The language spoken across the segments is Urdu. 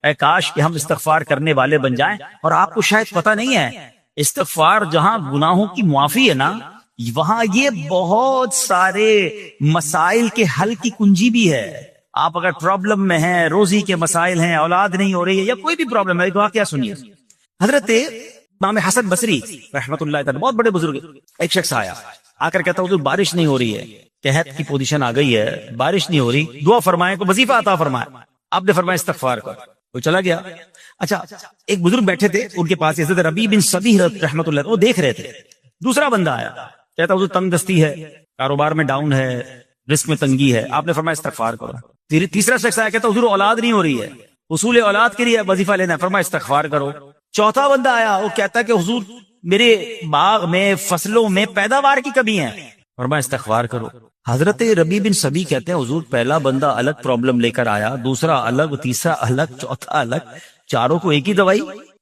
اے کاش کہ ہم استغفار کرنے والے بن جائیں. اور آپ کو شاید پتہ نہیں ہے استغفار جہاں گناہوں کی معافی ہے نا، وہاں یہ بہت سارے مسائل کے حل کی کنجی بھی ہے. آپ اگر پرابلم میں ہیں، روزی کے مسائل ہیں، اولاد نہیں ہو رہی ہے، یا کوئی بھی پرابلم ہے، تو کیا سنیے. حضرت امام حسن بصری رحمت اللہ تعالی بہت بڑے بزرگ، ایک شخص آیا آ کر کہتا حضور بارش نہیں ہو رہی ہے، قحط کی پوزیشن آ گئی ہے، بارش نہیں ہو رہی، دعا فرمائیں، کو وظیفہ عطا فرمائیں. آپ نے فرمایا استغفار کر. وہ چلا گیا. اچھا ایک بزرگ بیٹھے تھے ان کے پاس، حضرت ربیع بن صبیح رحمت اللہ، وہ دیکھ رہے تھے. دوسرا بندہ آیا کہتا حضور تنگ دستی ہے، کاروبار میں ڈاؤن ہے، رزق میں تنگی ہے. آپ نے فرمایا استغفار کرو. تیسرا شخص آیا کہتا حضور اولاد نہیں ہو رہی ہے، حصول اولاد کے لیے وظیفہ لینا ہے. فرمایا استغفار کرو. چوتھا بندہ آیا، وہ کہتا ہے کہ حضور میرے باغ میں فصلوں میں پیداوار کی کمی ہے. فرمایا استغفار کرو. حضرت ربیع بن صبیح کہتے ہیں حضور پہلا بندہ الگ پرابلم لے کر آیا، دوسرا الگ، تیسرا الگ، چوتھا الگ، چاروں کو ایک ہی دوائی،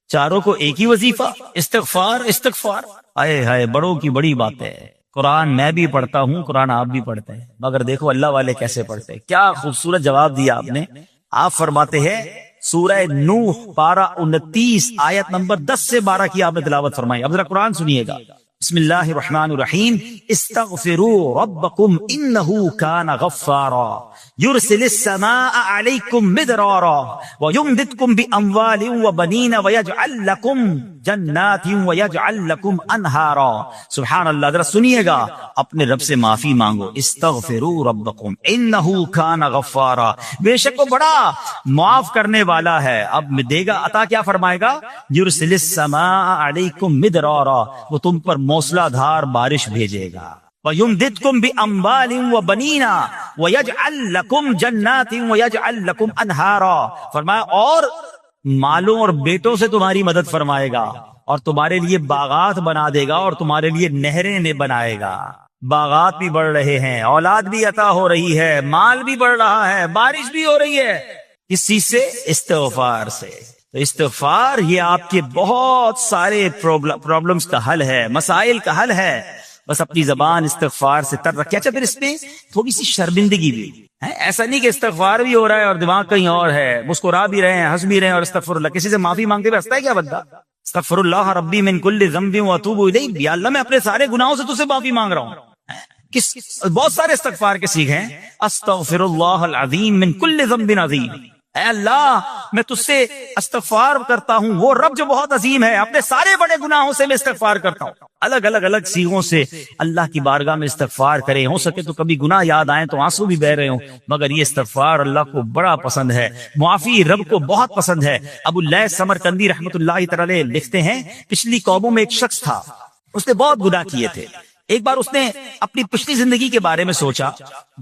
چاروں کو ایک ہی وظیفہ، استغفار استغفار. آئے ہائے بڑوں کی بڑی بات ہے. قرآن میں بھی پڑھتا ہوں، قرآن آپ بھی پڑھتے ہیں، مگر دیکھو اللہ والے کیسے پڑھتے ہیں. کیا خوبصورت جواب دیا آپ نے. آپ فرماتے ہیں سورہ نوح پارہ 29 آیت نمبر 10 سے 12 کی آپ نے تلاوت فرمائی. اب ذرا قرآن سنیے گا. بسم اللہ الرحمن الرحیم. استغفروا ربکم انہ کان غفارا یرسل السماء علیکم مدرارا ویمددکم باموال وبنین ویجعل لکم جنات ویجعل لکم انہارا. سبحان اللہ. ذرا سنیے گا، اپنے رب سے معافی مانگو. استغفروا ربکم انہ کان غفارا، بے شک وہ بڑا معاف کرنے والا ہے. اب دے گا عطا، کیا فرمائے گا؟ یرسل السماء علیکم مدرارا، وہ تم پر موسلا دھار بارش بھیجے گا. وَيُمْدِدْكُمْ بِأَمْوَالٍ وَبَنِينَ وَيَجْعَلْ لَكُمْ جَنَّاتٍ وَيَجْعَلْ لَكُمْ أَنْهَارًا. فرمایا اور مالوں اور بیٹوں سے تمہاری مدد فرمائے گا، اور تمہارے لیے باغات بنا دے گا، اور تمہارے لیے نہریں بنائے گا. باغات بھی بڑھ رہے ہیں، اولاد بھی عطا ہو رہی ہے، مال بھی بڑھ رہا ہے، بارش بھی ہو رہی ہے. کس چیز سے؟ استغفار سے. تو استغفار یہ آپ کے بہت سارے پرابلمز کا حل ہے، مسائل کا حل ہے. بس اپنی زبان استغفار سے تر رکھے. اچھا پھر اس میں تھوڑی سی شرمندگی بھی ہے. ایسا نہیں کہ استغفار بھی ہو رہا ہے اور دماغ کہیں اور ہے، مسکرا بھی رہے ہیں، ہنس بھی رہے ہیں، اور استغفر اللہ. کسی سے معافی مانگتے ہوئے ہنستا ہے کیا بندہ؟ استغفر اللہ ربی من کل ذنب واتوب الیہ. یا اللہ میں اپنے سارے گناہوں سے تجھ سے معافی مانگ رہا ہوں. بہت سارے استغفار کے سیکھ ہیں. استغفر اللہ العظیم من کل ذنب عظیم. اے اللہ میں تجھ سے استغفار کرتا ہوں، وہ رب جو بہت عظیم ہے، اپنے سارے بڑے گناہوں سے میں استغفار کرتا ہوں. الگ الگ سیغوں سے اللہ کی بارگاہ میں استغفار کریں. ہو سکے تو کبھی گناہ یاد آئیں تو آنسو بھی بہ رہے ہوں، مگر یہ استغفار اللہ کو بڑا پسند ہے، معافی رب کو بہت پسند ہے. ابو اللیث سمرقندی رحمت اللہ تعالی لکھتے ہیں پچھلی قوموں میں ایک شخص تھا، اس نے بہت گناہ کیے تھے. ایک بار اس نے اپنی پچھلی زندگی کے بارے میں سوچا،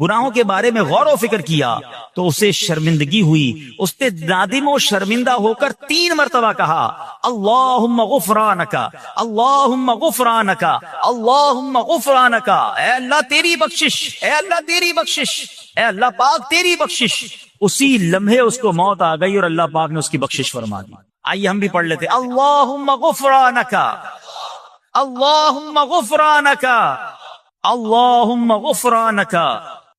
گناہوں کے بارے میں غور و فکر کیا، تو اسے شرمندگی ہوئی. اس نے نادم و شرمندہ ہو کر 3 مرتبہ کہا اللہم غفرانک اللہم غفرانک اللہم غفرانک. اے اللہ تیری بخشش، اے اللہ تیری بخشش، اے اللہ پاک تیری بخشش. اسی لمحے اس کو موت آ گئی اور اللہ پاک نے اس کی بخشش فرما دی. آئیے ہم بھی پڑھ لیتے اللہم غفرانک اللہم غفرانک اللہم غفرانک.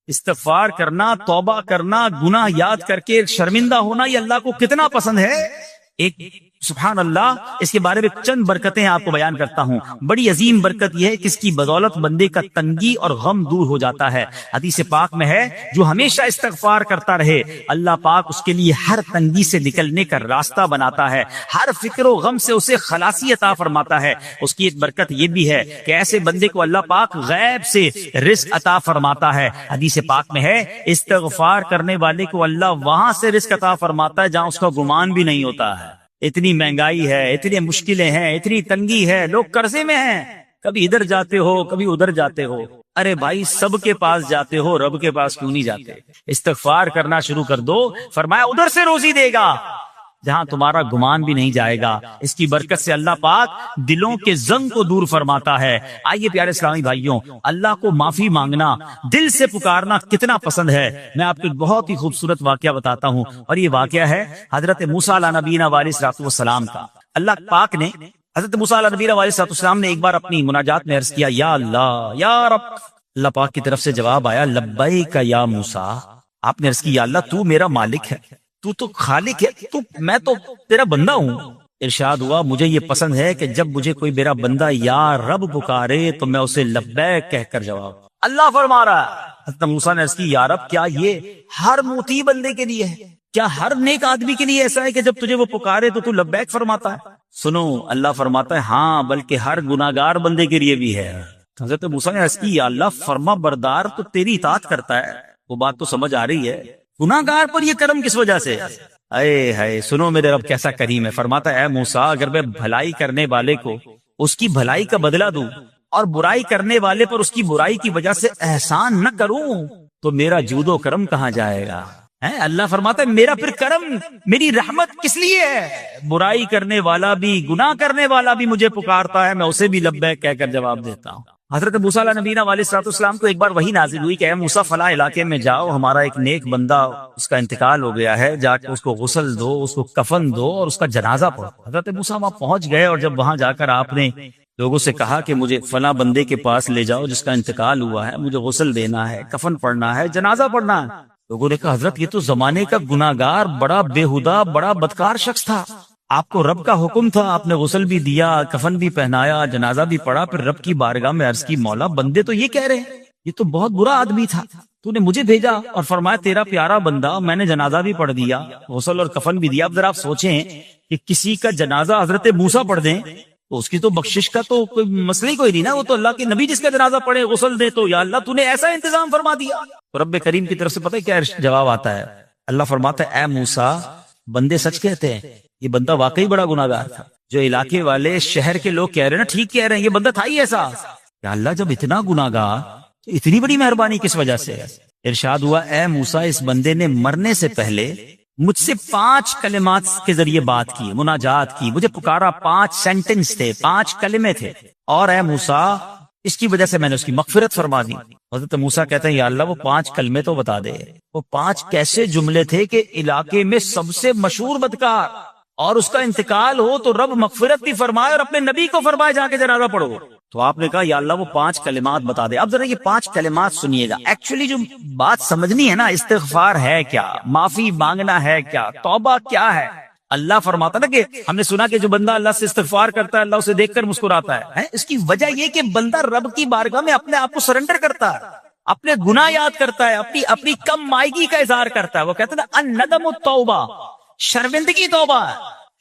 استغفار کرنا، توبہ کرنا، گناہ یاد کر کے شرمندہ ہونا، یہ اللہ کو کتنا پسند ہے. ایک سبحان اللہ، اس کے بارے میں چند برکتیں آپ کو بیان کرتا ہوں. بڑی عظیم برکت یہ ہے کہ اس کی بدولت بندے کا تنگی اور غم دور ہو جاتا ہے. حدیث پاک میں ہے جو ہمیشہ استغفار کرتا رہے اللہ پاک اس کے لیے ہر تنگی سے نکلنے کا راستہ بناتا ہے، ہر فکر و غم سے اسے خلاصی عطا فرماتا ہے. اس کی ایک برکت یہ بھی ہے کہ ایسے بندے کو اللہ پاک غیب سے رزق عطا فرماتا ہے. حدیث پاک میں ہے استغفار کرنے والے کو اللہ وہاں سے رزق عطا فرماتا ہے جہاں اس کا گمان بھی نہیں ہوتا ہے. اتنی مہنگائی ہے، اتنی مشکلیں ہیں، اتنی تنگی ہے، لوگ قرضے میں ہیں، کبھی ادھر جاتے ہو کبھی ادھر جاتے ہو. ارے بھائی سب کے پاس جاتے ہو، رب کے پاس کیوں نہیں جاتے؟ استغفار کرنا شروع کر دو، فرمایا ادھر سے روزی دے گا جہاں تمہارا گمان بھی نہیں جائے گا. اس کی برکت سے اللہ پاک دلوں کے زنگ کو دور فرماتا ہے. آئیے پیارے اسلامی بھائیوں، اللہ کو معافی مانگنا، دل سے پکارنا کتنا پسند ہے. میں آپ کو ایک بہت ہی خوبصورت واقعہ بتاتا ہوں، اور یہ واقعہ ہے حضرت موسیٰ علیہ نبینا علیہ الصلوۃ والسلام کا. اللہ پاک نے حضرت موسیٰ علیہ نبینا علیہ الصلوۃ والسلام نے ایک بار اپنی مناجات میں عرض کیا یا اللہ یا رب. اللہ پاک کی طرف سے جواب آیا لبیک یا موسیٰ. آپ نے عرض کی یا اللہ تو میرا مالک ہے، تو خالق ہے، میں تو تیرا بندہ ہوں۔ ارشاد ہوا مجھے یہ پسند ہے کہ جب مجھے کوئی میرا بندہ یا رب پکارے تو میں اسے لبیک کہہ کر جواب۔ اللہ فرما رہا ہے، حضرت موسیٰ نے عرض کی یا رب کیا یہ ہر موتی بندے کے لیے ہے؟ کیا ہر نیک آدمی کے لیے ایسا ہے کہ جب تجھے وہ پکارے تو لبیک فرماتا ہے؟ سنو، اللہ فرماتا ہے ہاں، بلکہ ہر گناہگار بندے کے لیے بھی ہے۔ حضرت موسیٰ نے عرض کی یا اللہ فرما بردار تو تیری اطاعت کرتا ہے، وہ بات تو سمجھ آ رہی ہے، گناہگار پر یہ کرم کس وجہ سے؟ اے ہے سنو میرے رب کیسا کریم ہے، فرماتا ہے اے موسیٰ اگر میں بھلائی کرنے والے کو اس کی بھلائی کا بدلہ دوں اور برائی کرنے والے پر اس کی برائی کی وجہ سے احسان نہ کروں تو میرا جود و کرم کہاں جائے گا؟ اللہ فرماتا ہے میرا پھر کرم، میری رحمت کس لیے ہے؟ برائی کرنے والا بھی گناہ کرنے والا بھی مجھے پکارتا ہے، میں اسے بھی لبیک کہہ کر جواب دیتا ہوں۔ حضرت موسیٰ علیہ نبینا علیہ الصلوۃ والسلام کو ایک بار وحی نازل ہوئی کہ اے موسیٰ فلاں علاقے میں جاؤ، ہمارا ایک نیک بندہ اس کا انتقال ہو گیا ہے، جا کے اس کو غسل دو، اس کو کفن دو اور اس کا جنازہ پڑھو۔ حضرت موسیٰ وہاں پہنچ گئے اور جب وہاں جا کر آپ نے لوگوں سے کہا کہ مجھے فلاں بندے کے پاس لے جاؤ جس کا انتقال ہوا ہے، مجھے غسل دینا ہے، کفن پڑھنا ہے، جنازہ پڑھنا ہے، لوگوں نے کہا حضرت یہ تو زمانے کا گناہگار، بڑا بےہودہ، بڑا بدکار شخص تھا، آپ کو رب کا حکم تھا، آپ نے غسل بھی دیا، کفن بھی پہنایا، جنازہ بھی پڑھا، پھر رب کی بارگاہ میں عرض کی مولا بندے تو یہ کہہ رہے ہیں یہ تو بہت برا آدمی تھا، تو نے مجھے بھیجا اور فرمایا تیرا پیارا بندہ، میں نے جنازہ بھی پڑھ دیا، غسل اور کفن بھی دیا۔ اب ذرا آپ سوچیں کہ کسی کا جنازہ حضرت موسیٰ پڑھ دیں تو اس کی تو بخشش کا تو کوئی مسئلہ ہی کوئی نہیں نا، وہ تو اللہ کے نبی جس کا جنازہ پڑھے غسل دے تو یا اللہ تو نے ایسا انتظام فرما دیا۔ تو رب کریم کی طرف سے پتہ ہے کیا جواب آتا ہے؟ اللہ فرماتا ہے اے موسیٰ بندے سچ کہتے ہیں، یہ بندہ واقعی بڑا گناہگار تھا، جو علاقے والے شہر کے لوگ کہہ رہے ہیں نا ٹھیک کہہ رہے ہیں، یہ بندہ تھا ہی ایسا۔ یا اللہ جب اتنا گناہگار تو اتنی بڑی مہربانی کس وجہ سے؟ ارشاد ہوا اے موسیٰ اس بندے نے مرنے سے پہلے مجھ سے 5 کلمات کے ذریعے بات کی، مناجات کی، مجھے پکارا، 5 سینٹنس تھے، 5 کلمے تھے، اور اے موسیٰ اس کی وجہ سے میں نے اس کی مغفرت فرما دی۔ حضرت موسیٰ کہتے ہیں یا اللہ وہ 5 کلمے تو بتا دے، وہ 5 کیسے جملے تھے کہ علاقے میں سب سے مشہور بدکار اور اس کا انتقال ہو تو رب مغفرت بھی فرمائے اور اپنے نبی کو فرمائے جا کے جنازہ پڑھو۔ تو آپ نے کہا یا اللہ وہ 5 کلمات بتا دے۔ اب ذرا یہ 5 کلمات سنیے گا، ایکچولی جو بات سمجھنی ہے نا، استغفار ہے کیا، معافی مانگنا ہے کیا، توبہ کیا ہے؟ اللہ فرماتا نا کہ ہم نے سنا کہ جو بندہ اللہ سے استغفار کرتا ہے اللہ اسے دیکھ کر مسکراتا ہے، اس کی وجہ یہ کہ بندہ رب کی بارگاہ میں اپنے آپ کو سرنڈر کرتا ہے، اپنے گناہ یاد کرتا ہے، اپنی کم مائگی کا اظہار کرتا ہے۔ وہ کہتے ہیں نا الندم التوبہ، شرمندگی توبہ۔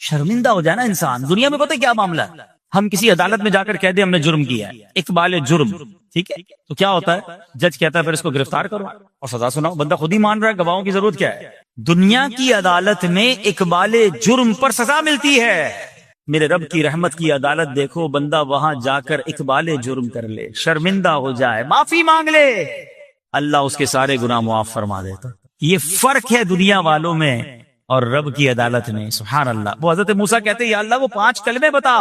شرمندہ ہو جائے نا انسان، دنیا میں پتہ کیا معاملہ ہے، ہم کسی عدالت میں جا کر کہہ دیں ہم نے جرم کیا ہے، اقبال جرم، ٹھیک ہے، تو کیا ہوتا ہے، جج کہتا ہے پھر اس کو گرفتار کرو اور سزا سناؤ، بندہ خود ہی مان رہا ہے، گواہوں کی ضرورت کیا ہے؟ دنیا کی عدالت میں اقبال جرم پر سزا ملتی ہے، میرے رب کی رحمت کی عدالت دیکھو، بندہ وہاں جا کر اقبال جرم کر لے، شرمندہ ہو جائے، معافی مانگ لے، اللہ اس کے سارے گناہ معاف فرما دیتا۔ یہ فرق ہے دنیا والوں میں اور رب کی عدالت میں، سبحان اللہ۔ وہ حضرت موسیٰ کہتے ہیں یا اللہ وہ 5 کلمے بتا،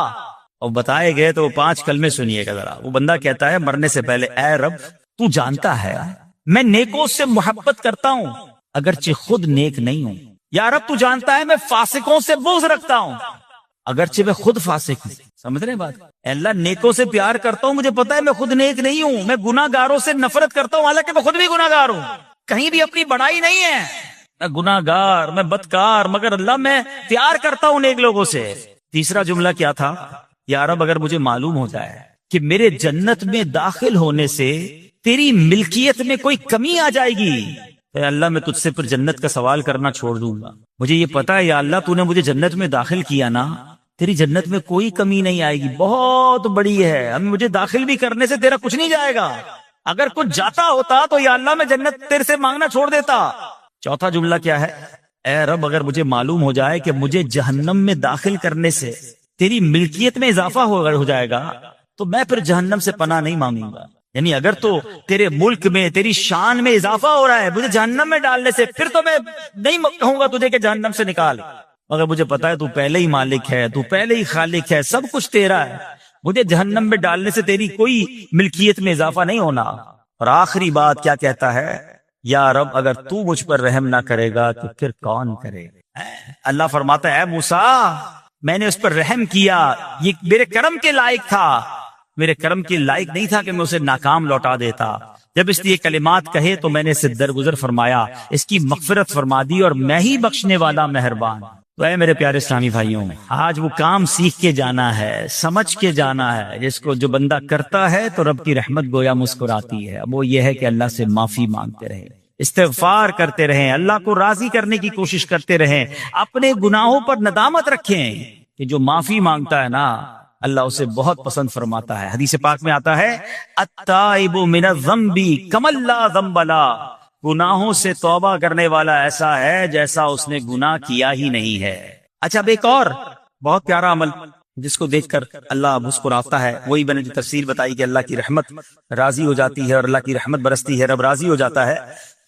اور بتائے گئے تو وہ 5 کلمے سنیے گا ذرا۔ وہ بندہ کہتا ہے مرنے سے پہلے اے رب تو جانتا ہے میں نیکوں سے محبت کرتا ہوں اگرچہ خود نیک نہیں ہوں، یا رب تو جانتا ہے میں فاسقوں سے بغض رکھتا ہوں اگرچہ میں خود فاسق ہوں۔ سمجھ رہے ہیں بات؟ اے اللہ نیکوں سے پیار کرتا ہوں، مجھے پتا ہے میں خود نیک نہیں ہوں، میں گناہ گاروں سے نفرت کرتا ہوں حالانکہ میں خود بھی گناہ گار ہوں، کہیں بھی اپنی بڑائی نہیں ہے، میں گناہ گار، میں بدکار، مگر اللہ میں پیار کرتا ہوں نیک لوگوں سے۔ تیسرا جملہ کیا تھا؟ یا رب اگر مجھے معلوم ہو جائے کہ میرے جنت میں داخل ہونے سے تیری ملکیت میں کوئی کمی آ جائے گی اے اللہ میں تجھ سے پھر جنت کا سوال کرنا چھوڑ دوں گا۔ مجھے یہ پتا ہے یا اللہ تو نے مجھے جنت میں داخل کیا نا، تیری جنت میں کوئی کمی نہیں آئے گی، بہت بڑی ہے، ہم مجھے داخل بھی کرنے سے تیرا کچھ نہیں جائے گا، اگر کچھ جاتا ہوتا تو یا اللہ میں جنت تیرے سے مانگنا چھوڑ دیتا۔ چوتھا جملہ کیا ہے؟ اے رب اگر مجھے معلوم ہو جائے کہ مجھے جہنم میں داخل کرنے سے تیری ملکیت میں اضافہ ہو جائے گا تو میں پھر جہنم سے پناہ نہیں مانگوں گا، یعنی اگر تو تیرے ملک میں تیری شان میں اضافہ ہو رہا ہے مجھے جہنم میں ڈالنے سے، پھر تو میں نہیں کہوں گا تجھے کہ جہنم سے نکال، مگر مجھے پتا ہے تو پہلے ہی مالک ہے، تو پہلے ہی خالق ہے، سب کچھ تیرا ہے، مجھے جہنم میں ڈالنے سے تیری کوئی ملکیت میں اضافہ نہیں ہونا۔ اور آخری بات کیا کہتا ہے؟ یا رب اگر تو مجھ پر رحم نہ کرے گا تو پھر کون کرے گا؟ اللہ فرماتا ہے اے موسیٰ میں نے اس پر رحم کیا، یہ میرے کرم کے لائق تھا، میرے کرم کے لائق نہیں تھا کہ میں اسے ناکام لوٹا دیتا۔ جب اس نے یہ کلمات کہے تو میں نے اسے درگزر فرمایا، اس کی مغفرت فرما دی، اور میں ہی بخشنے والا مہربان۔ تو اے میرے پیارے اسلامی بھائیوں، آج وہ کام سیکھ کے جانا ہے، سمجھ کے جانا ہے، جس کو جو بندہ کرتا ہے تو رب کی رحمت گویا مسکراتی ہے۔ اب وہ یہ ہے کہ اللہ سے معافی مانگتے رہیں، استغفار کرتے رہیں، اللہ کو راضی کرنے کی کوشش کرتے رہیں، اپنے گناہوں پر ندامت رکھیں کہ جو معافی مانگتا ہے نا اللہ اسے بہت پسند فرماتا ہے۔ حدیث پاک میں آتا ہے التائب من الذنب کمن لا ذنب له، گناہوں سے توبہ کرنے والا ایسا ہے جیسا اس نے گناہ کیا ہی نہیں ہے۔ اچھا، اب ایک اور بہت پیارا عمل جس کو دیکھ کر اللہ مسکراتا ہے، وہی میں نے جو تفسیر بتائی کہ اللہ کی رحمت راضی ہو جاتی ہے اور اللہ کی رحمت برستی ہے، رب راضی ہو جاتا ہے۔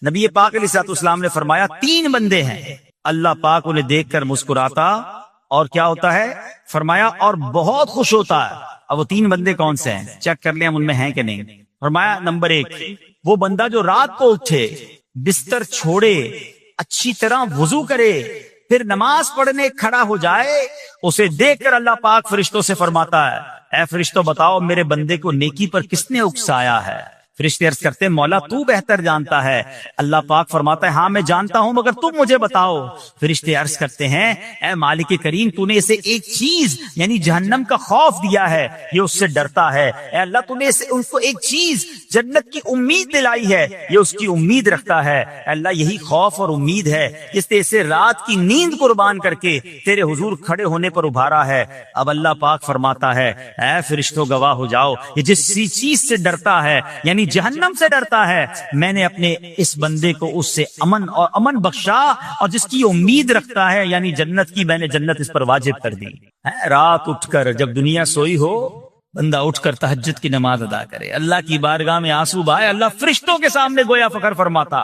نبی پاک علیہ الصلوۃ والسلام نے فرمایا 3 بندے ہیں اللہ پاک انہیں دیکھ کر مسکراتا اور کیا ہوتا ہے، فرمایا اور بہت خوش ہوتا ہے۔ اب وہ 3 بندے کون سے ہیں، چیک کر لیں ہم ان میں ہیں کہ نہیں۔ فرمایا نمبر 1 وہ بندہ جو رات کو اٹھے، بستر چھوڑے، اچھی طرح وضو کرے، پھر نماز پڑھنے کھڑا ہو جائے، اسے دیکھ کر اللہ پاک فرشتوں سے فرماتا ہے اے فرشتوں بتاؤ میرے بندے کو نیکی پر کس نے اکسایا ہے؟ فرشتے عرض کرتے ہیں مولا تو بہتر جانتا ہے۔ اللہ پاک فرماتا ہے ہاں میں جانتا ہوں مگر تم مجھے بتاؤ۔ فرشتے عرض کرتے ہیں اے مالک کریم تو نے اسے ایک چیز یعنی جہنم کا خوف دیا ہے، یہ اس سے ڈرتا ہے۔ اے اللہ تو نے ان کو ایک چیز جنت کی امید دلائی ہے، یہ اس کی امید رکھتا ہے۔ اے اللہ یہی خوف اور امید ہے جس نے اسے رات کی نیند قربان کر کے تیرے حضور کھڑے ہونے پر ابھارا ہے۔ اب اللہ پاک فرماتا ہے اے فرشتوں گواہ ہو جاؤ، یہ جس چیز سے ڈرتا ہے یعنی جہنم سے ڈرتا ہے، میں نے اپنے اس بندے کو اس سے امن بخشا، اور جس کی امید رکھتا ہے یعنی جنت کی، میں نے جنت اس پر واجب کر دی۔ رات اٹھ کر جب دنیا سوئی ہو بندہ اٹھ کر تہجد کی نماز ادا کرے، اللہ کی بارگاہ میں آنسو بہائے، اللہ فرشتوں کے سامنے گویا فخر فرماتا۔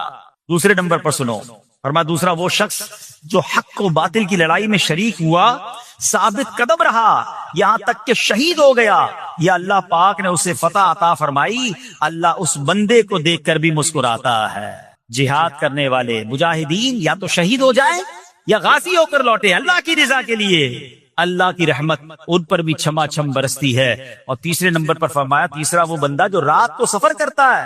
دوسرے نمبر پر سنو، فرمایا دوسرا وہ شخص جو حق و باطل کی لڑائی میں شریک ہوا، ثابت قدم رہا یہاں تک کہ شہید ہو گیا، یا اللہ پاک نے اسے فتح عطا فرمائی، اللہ اس بندے کو دیکھ کر بھی مسکراتا ہے۔ جہاد کرنے والے مجاہدین یا تو شہید ہو جائیں یا غازی ہو کر لوٹے اللہ کی رضا کے لیے، اللہ کی رحمت ان پر بھی چھما چھم برستی ہے۔ اور تیسرے نمبر پر فرمایا تیسرا وہ بندہ جو رات کو سفر کرتا ہے،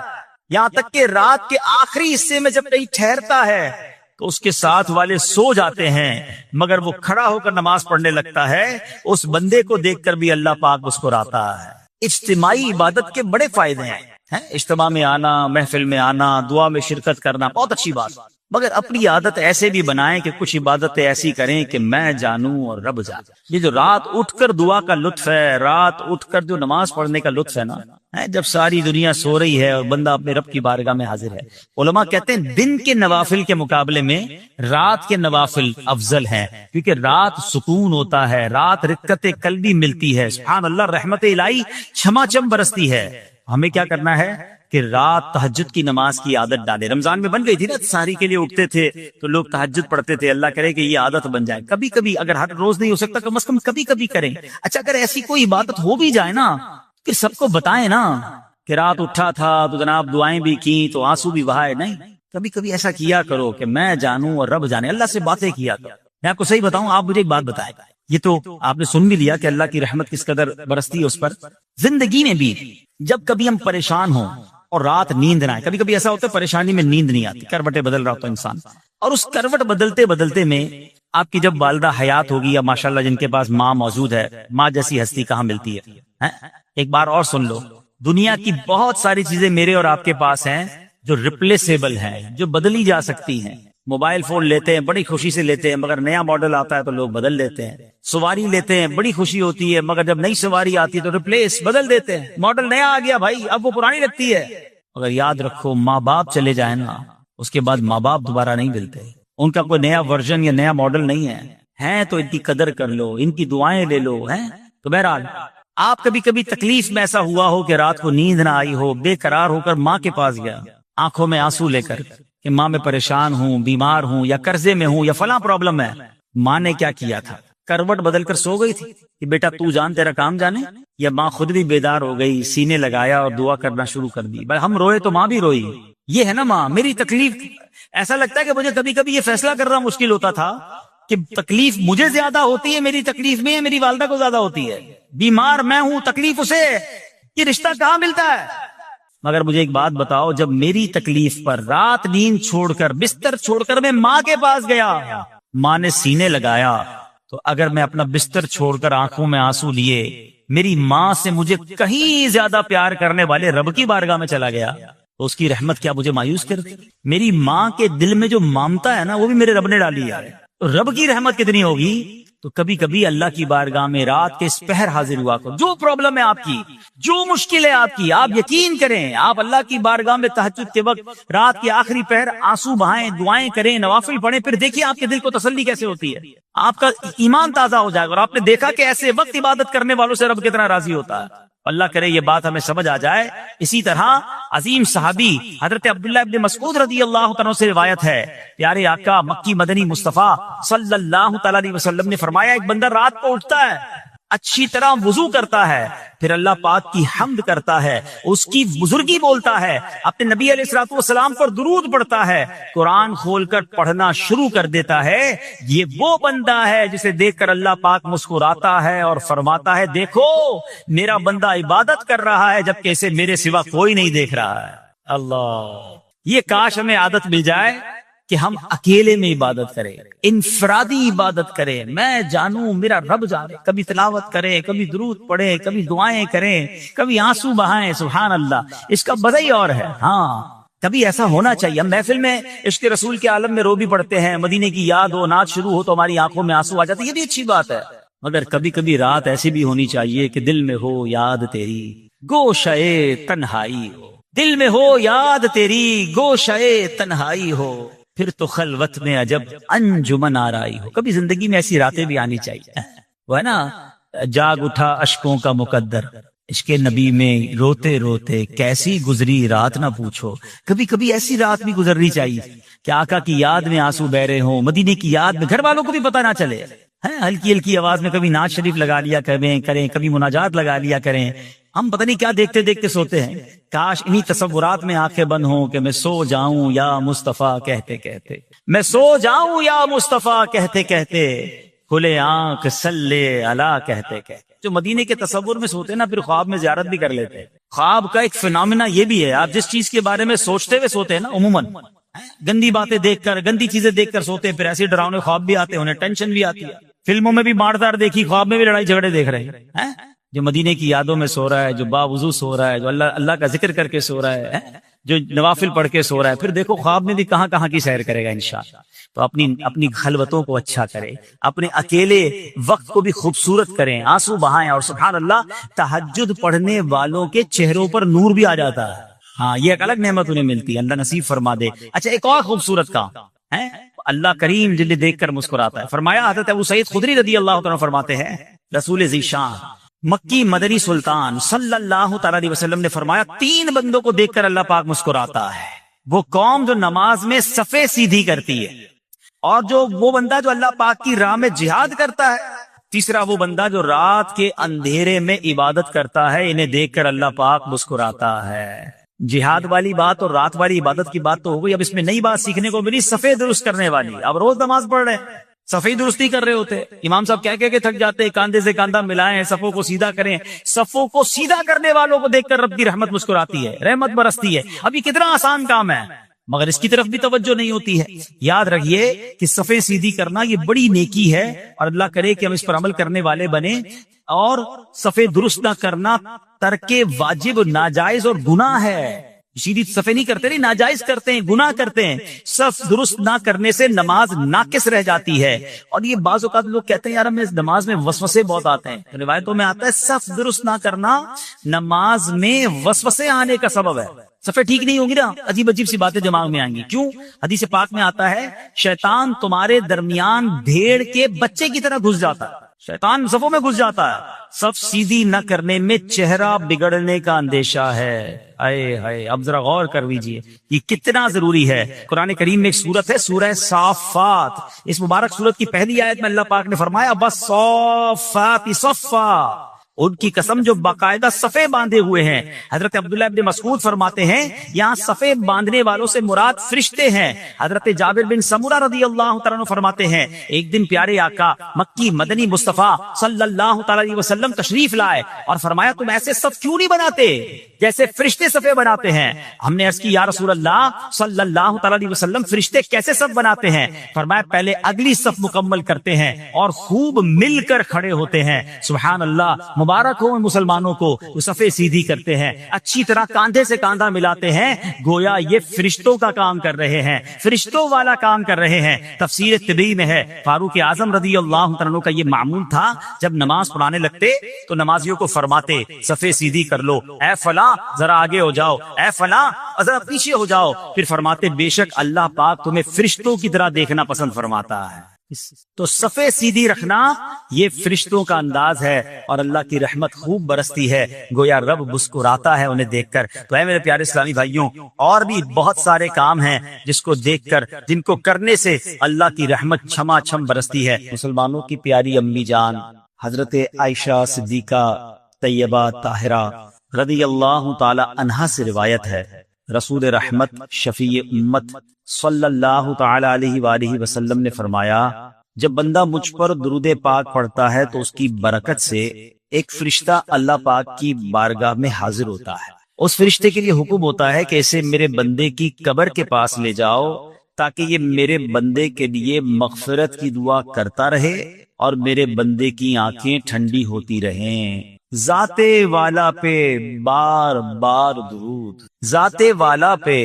یہاں تک کہ رات کے آخری حصے میں جب کہیں ٹھہرتا ہے تو اس کے ساتھ والے سو جاتے ہیں مگر وہ کھڑا ہو کر نماز پڑھنے لگتا ہے، اس بندے کو دیکھ کر بھی اللہ پاک مسکراتا ہے۔ اجتماعی عبادت کے بڑے فائدے ہیں، اجتماع میں آنا، محفل میں آنا، دعا میں شرکت کرنا بہت اچھی بات، مگر اپنی عادت ایسے بھی بنائیں کہ کچھ عبادتیں ایسی کریں کہ میں جانوں اور رب جانے۔ یہ جو رات اٹھ کر دعا کا لطف ہے، رات اٹھ کر جو نماز پڑھنے کا لطف ہے نا، جب ساری دنیا سو رہی ہے اور بندہ اپنے رب کی بارگاہ میں حاضر ہے۔ علماء کہتے ہیں دن کے نوافل کے مقابلے میں رات کے نوافل افضل ہیں، کیونکہ رات سکون ہوتا ہے، رات رقت قلبی ملتی ہے، سبحان اللہ، رحمت الہی چھما چھم برستی ہے۔ ہمیں کیا کرنا ہے کہ رات تہجد کی نماز کی عادت ڈالے۔ رمضان میں بن گئی تھی نا، سحری کے لیے اٹھتے تھے تو لوگ تہجد پڑھتے تھے، اللہ کرے کہ یہ عادت بن جائے، کبھی کبھی، اگر ہر روز نہیں ہو سکتا کم از کم کبھی کبھی کریں۔ اچھا اگر ایسی کوئی عبادت ہو بھی جائے نا کہ سب کو بتائیں نا کہ رات اٹھا تھا تو جناب دعائیں بھی کی تو آنسو بھی بہائے، نہیں، کبھی کبھی ایسا کیا کرو کہ میں جانوں اور رب جانے، اللہ سے باتیں کیا کرو۔ میں آپ کو صحیح بتاؤں، آپ مجھے ایک بات بتائیں، یہ تو آپ نے سن بھی لیا کہ اللہ کی رحمت کس قدر برستی ہے اس پر۔ زندگی میں بھی جب کبھی ہم پریشان ہوں اور رات نیند نہ آئے، کبھی کبھی ایسا ہوتا ہے پریشانی میں نیند نہیں آتی، کروٹیں بدل رہا ہوتا ہے انسان، اور اس کروٹ بدلتے بدلتے میں آپ کی جب والدہ حیات ہوگی یا ماشاءاللہ جن کے پاس ماں موجود ہے، ماں جیسی ہستی کہاں ملتی ہے۔ ایک بار اور سن لو، دنیا کی بہت ساری چیزیں میرے اور آپ کے پاس ہیں جو ریپلیسیبل ہیں، جو بدلی جا سکتی ہیں۔ موبائل فون لیتے ہیں، بڑی خوشی سے لیتے ہیں، مگر نیا ماڈل آتا ہے تو لوگ بدل دیتے ہیں۔ سواری لیتے ہیں، بڑی خوشی ہوتی ہے، مگر جب نئی سواری آتی ہے تو ریپلیس بدل دیتے ہیں، ماڈل نیا آ گیا بھائی، اب وہ پرانی لگتی ہے۔ مگر یاد رکھو ماں باپ چلے جائیں نا، اس کے بعد ماں باپ دوبارہ نہیں ملتے، ان کا کوئی نیا ورژن یا نیا ماڈل نہیں ہے تو ان کی قدر کر لو، ان کی دعائیں لے لو۔ تو بہرحال آپ کبھی کبھی تکلیف میں ایسا ہوا ہو کہ رات کو نیند نہ آئی ہو، بے قرار ہو کر ماں کے پاس گیا، آنکھوں میں آنسو لے کر کہ ماں میں پریشان ہوں، بیمار ہوں، یا قرضے میں ہوں، یا فلاں پرابلم ہے۔ ماں نے کیا کیا تھا؟ کروٹ بدل کر سو گئی تھی کہ بیٹا تو جان تیرا کام جانے، یا ماں خود بھی بیدار ہو گئی، سینے لگایا اور دعا کرنا شروع کر دی۔ بھائی ہم روئے تو ماں بھی روئی، یہ ہے نا ماں۔ میری تکلیف، ایسا لگتا ہے کہ مجھے کبھی کبھی یہ فیصلہ کرنا مشکل ہوتا تھا کہ تکلیف مجھے زیادہ ہوتی ہے میری تکلیف میں، یا میری والدہ کو زیادہ ہوتی ہے؟ بیمار میں ہوں، تکلیف اسے، یہ رشتہ کہاں ملتا ہے؟ مگر مجھے ایک بات بتاؤ، جب میری تکلیف پر رات نیند چھوڑ کر بستر چھوڑ کر میں ماں کے پاس گیا، ماں نے سینے لگایا، تو اگر میں اپنا بستر چھوڑ کر آنکھوں میں آنسو لیے میری ماں سے مجھے کہیں زیادہ پیار کرنے والے رب کی بارگاہ میں چلا گیا، تو اس کی رحمت کیا مجھے مایوس کرتی؟ میری ماں کے دل میں جو ممتا ہے نا، وہ بھی میرے رب نے ڈالی ہے، تو رب کی رحمت کتنی ہوگی؟ تو کبھی کبھی اللہ کی بارگاہ میں رات کے اس پہر حاضر ہوا کرو، جو پرابلم ہے آپ کی، جو مشکل ہے آپ کی، آپ یقین کریں، آپ اللہ کی بارگاہ میں تہجد کے وقت رات کے آخری پہر آنسو بہائیں، دعائیں کریں، نوافل پڑھیں، پھر دیکھیے آپ کے دل کو تسلی کیسے ہوتی ہے، آپ کا ایمان تازہ ہو جائے گا، اور آپ نے دیکھا کہ ایسے وقت عبادت کرنے والوں سے رب کتنا راضی ہوتا ہے۔ اللہ کرے یہ بات ہمیں سمجھ آ جائے۔ اسی طرح عظیم صحابی حضرت عبداللہ ابن مسعود رضی اللہ تعالیٰ سے روایت ہے، پیارے آقا مکی مدنی مصطفیٰ صلی اللہ تعالیٰ علیہ وسلم نے فرمایا، ایک بندہ رات کو اٹھتا ہے، اچھی طرح وضو کرتا ہے، پھر اللہ پاک کی حمد کرتا ہے، اس کی بزرگی بولتا ہے، اپنے نبی علیہ الصلوۃ والسلام پر درود پڑھتا ہے، قرآن کھول کر پڑھنا شروع کر دیتا ہے، یہ وہ بندہ ہے جسے دیکھ کر اللہ پاک مسکراتا ہے اور فرماتا ہے، دیکھو میرا بندہ عبادت کر رہا ہے جبکہ اسے میرے سوا کوئی نہیں دیکھ رہا ہے۔ اللہ، یہ کاش ہمیں عادت مل جائے کہ ہم اکیلے میں عبادت کریں، انفرادی عبادت کریں، میں جانوں میرا رب جانے، کبھی تلاوت کریں، کبھی درود پڑھیں، کبھی دعائیں کریں، کبھی آنسو بہائیں، سبحان اللہ، اس کا مزہ ہی اور ہے۔ ہاں، کبھی ایسا ہونا چاہیے۔ ہم محفل میں عشق رسول کے عالم میں رو بھی پڑھتے ہیں، مدینے کی یاد ہو، نعت شروع ہو تو ہماری آنکھوں میں آنسو آ جاتے ہیں، یہ بھی اچھی بات ہے، مگر کبھی کبھی رات ایسی بھی ہونی چاہیے کہ دل میں ہو یاد تیری گوشئے تنہائی ہو، دل میں ہو یاد تیری گوشئے تنہائی ہو، پھر تو خلوت میں عجب انجمن آرائی ہو۔ کبھی زندگی میں ایسی راتیں بھی آنی چاہیے، وہ ہے نا، جاگ اٹھا اشکوں کا مقدر، عشق نبی میں روتے روتے کیسی گزری رات نہ پوچھو۔ کبھی کبھی ایسی رات بھی گزرنی چاہیے کہ آقا کی یاد میں آنسو بہ رہے ہوں، مدینے کی یاد میں، گھر والوں کو بھی پتہ نہ چلے، ہلکی ہلکی آواز میں کبھی نعت شریف لگا لیا کریں، کبھی مناجات لگا لیا کریں۔ ہم پتہ نہیں کیا دیکھتے دیکھتے سوتے ہیں، کاش انہی تصورات میں آنکھیں بند ہوں کہ میں سو جاؤں یا مصطفیٰ کہتے کہتے، میں سو جاؤں یا مصطفیٰ کہتے کہتے، کھلے آنکھ صلی علی کہتے کہتے۔ جو مدینے کے تصور میں سوتے ہیں نا، پھر خواب میں زیارت بھی کر لیتے ہیں۔ خواب کا ایک فنامنا یہ بھی ہے، آپ جس چیز کے بارے میں سوچتے ہوئے سوتے ہیں نا، عموماً گندی باتیں دیکھ کر، گندی چیزیں دیکھ کر سوتے ہیں، پھر ایسے ڈراؤنے خواب بھی آتے ہیں، انہیں ٹینشن بھی آتی ہے۔ فلموں میں بھی مار دار دیکھی، خواب میں بھی لڑائی جھگڑے دیکھ رہے ہیں۔ جو مدینے کی یادوں میں سو رہا ہے، جو باوضو سو رہا ہے، جو اللہ کا ذکر کر کے سو رہا ہے، جو نوافل پڑھ کے سو رہا ہے، پھر دیکھو خواب میں بھی کہاں کہاں کی سیر کرے گا انشاءاللہ۔ تو اپنی خلوتوں کو اچھا کرے، اپنے اکیلے وقت کو بھی خوبصورت کریں، آنسو بہائیں، اور سبحان اللہ تہجد پڑھنے والوں کے چہروں پر نور بھی آ جاتا ہے۔ ہاں، یہ ایک الگ نعمت انہیں ملتی ہے، اللہ نصیب فرما دے۔ اچھا، ایک اور خوبصورت کام ہے، اللہ کریم جلد دیکھ کر مسکراتا ہے۔ فرمایا حضرت ابو سعید خدری رضی اللہ عنہ فرماتے ہیں، رسول ذیشان مکی مدنی سلطان صلی اللہ تعالی علیہ وسلم نے فرمایا، 3 بندوں کو دیکھ کر اللہ پاک مسکراتا ہے۔ وہ قوم جو نماز میں صفیں سیدھی کرتی ہے، اور وہ بندہ جو اللہ پاک کی راہ میں جہاد کرتا ہے، تیسرا وہ بندہ جو رات کے اندھیرے میں عبادت کرتا ہے، انہیں دیکھ کر اللہ پاک مسکراتا ہے۔ جہاد والی بات اور رات والی عبادت کی بات تو ہو گئی، اب اس میں نئی بات سیکھنے کو ملی، صفیں درست کرنے والی۔ اب روز نماز پڑھ رہے ہیں، صفیں درستی کر رہے ہوتے، امام صاحب کہہ کے تھک جاتے، کاندھے سے کاندھا ملائیں، صفوں کو سیدھا کریں۔ صفوں کو سیدھا کرنے والوں کو دیکھ کر رب کی رحمت مسکراتی ہے، رحمت برستی ہے۔ اب یہ کتنا آسان کام ہے، مگر اس کی طرف بھی توجہ نہیں ہوتی ہے۔ یاد رکھیے کہ صفیں سیدھی کرنا یہ بڑی نیکی ہے، اور اللہ کرے کہ ہم اس پر عمل کرنے والے بنیں۔ اور صفیں درست نہ کرنا ترک واجب، ناجائز اور گناہ ہے۔ سیدھی صفیں نہیں کرتے، نہیں، ناجائز کرتے ہیں، گناہ کرتے ہیں۔ صف درست نہ کرنے سے نماز ناقص رہ جاتی ہے۔ اور یہ بعض اوقات لوگ کہتے ہیں، یار ہمیں نماز میں وسوسے بہت آتے ہیں۔ روایتوں میں آتا ہے صف درست نہ کرنا نماز میں وسوسے آنے کا سبب ہے۔ صفیں ٹھیک نہیں ہوگی نا، عجیب عجیب سی باتیں دماغ میں آئیں گی۔ کیوں؟ حدیث پاک میں آتا ہے، شیطان تمہارے درمیان بھیڑ کے بچے کی طرح گھس جاتا ہے، شیطان صفوں میں گھس جاتا ہے۔ صف سیدھی نہ کرنے میں چہرہ بگڑنے کا اندیشہ ہے۔ اے ہائے، اب ذرا غور کر لیجیے یہ کتنا ضروری ہے۔ قرآن کریم میں ایک سورت ہے، سورہ صافات۔ اس مبارک سورت کی پہلی آیت میں اللہ پاک نے فرمایا، بس صافات صفا، ان کی قسم جو باقاعدہ صفے باندھے ہوئے ہیں. حضرت عبداللہ ابن مسعود فرماتے ہیں یہاں صفے باندھنے والوں سے مراد فرشتے ہیں. حضرت جابر بن سمورہ رضی اللہ تعالیٰ عنہ فرماتے ہیں ایک دن پیارے آقا مکی مدنی مصطفیٰ صلی اللہ تعالیٰ علیہ وسلم تشریف لائے اور فرمایا تم ایسے صف کیوں نہیں بناتے جیسے فرشتے صفے بناتے ہیں. ہم نے عرض کی یا رسول اللہ صلی اللہ تعالیٰ علیہ وسلم فرشتے کیسے صف بناتے ہیں؟ فرمایا پہلے اگلی صف مکمل کرتے ہیں اور خوب مل کر کھڑے ہوتے ہیں. سبحان اللہ، مبارک ہو مسلمانوں کو جو صفے سیدھی کرتے ہیں، اچھی طرح کاندھے سے کاندھا ملاتے ہیں، گویا یہ فرشتوں کا کام کر رہے ہیں، فرشتوں والا کام کر رہے ہیں. تفسیر طبی میں ہے فاروق اعظم رضی اللہ عنہ کا یہ معمول تھا، جب نماز پڑھانے لگتے تو نمازیوں کو فرماتے صفے سیدھی کر لو، اے فلاں ذرا آگے ہو جاؤ، اے فلاں ذرا پیچھے ہو جاؤ. پھر فرماتے بے شک اللہ پاک تمہیں فرشتوں کی طرح دیکھنا پسند فرماتا ہے. تو صفے سیدھی رکھنا یہ فرشتوں کا انداز ہے اور اللہ کی رحمت خوب برستی ہے، گویا رب مسکراتا ہے انہیں دیکھ کر. تو اے میرے پیارے اسلامی بھائیوں، اور بھی بہت سارے کام ہیں جس کو دیکھ کر، جن کو کرنے سے اللہ کی رحمت چھما چھم برستی ہے. مسلمانوں کی پیاری امی جان حضرت عائشہ صدیقہ طیبہ طاہرہ رضی اللہ تعالی عنہا سے روایت ہے، رسول رحمت شفیع امت صلی اللہ تعالی علیہ وآلہ وسلم نے فرمایا جب بندہ مجھ پر درود پاک پڑھتا ہے تو اس کی برکت سے ایک فرشتہ اللہ پاک کی بارگاہ میں حاضر ہوتا ہے. اس فرشتے کے لیے حکم ہوتا ہے کہ اسے میرے بندے کی قبر کے پاس لے جاؤ تاکہ یہ میرے بندے کے لیے مغفرت کی دعا کرتا رہے اور میرے بندے کی آنکھیں ٹھنڈی ہوتی رہیں. ذات والا پہ بار بار درود، ذات والا پہ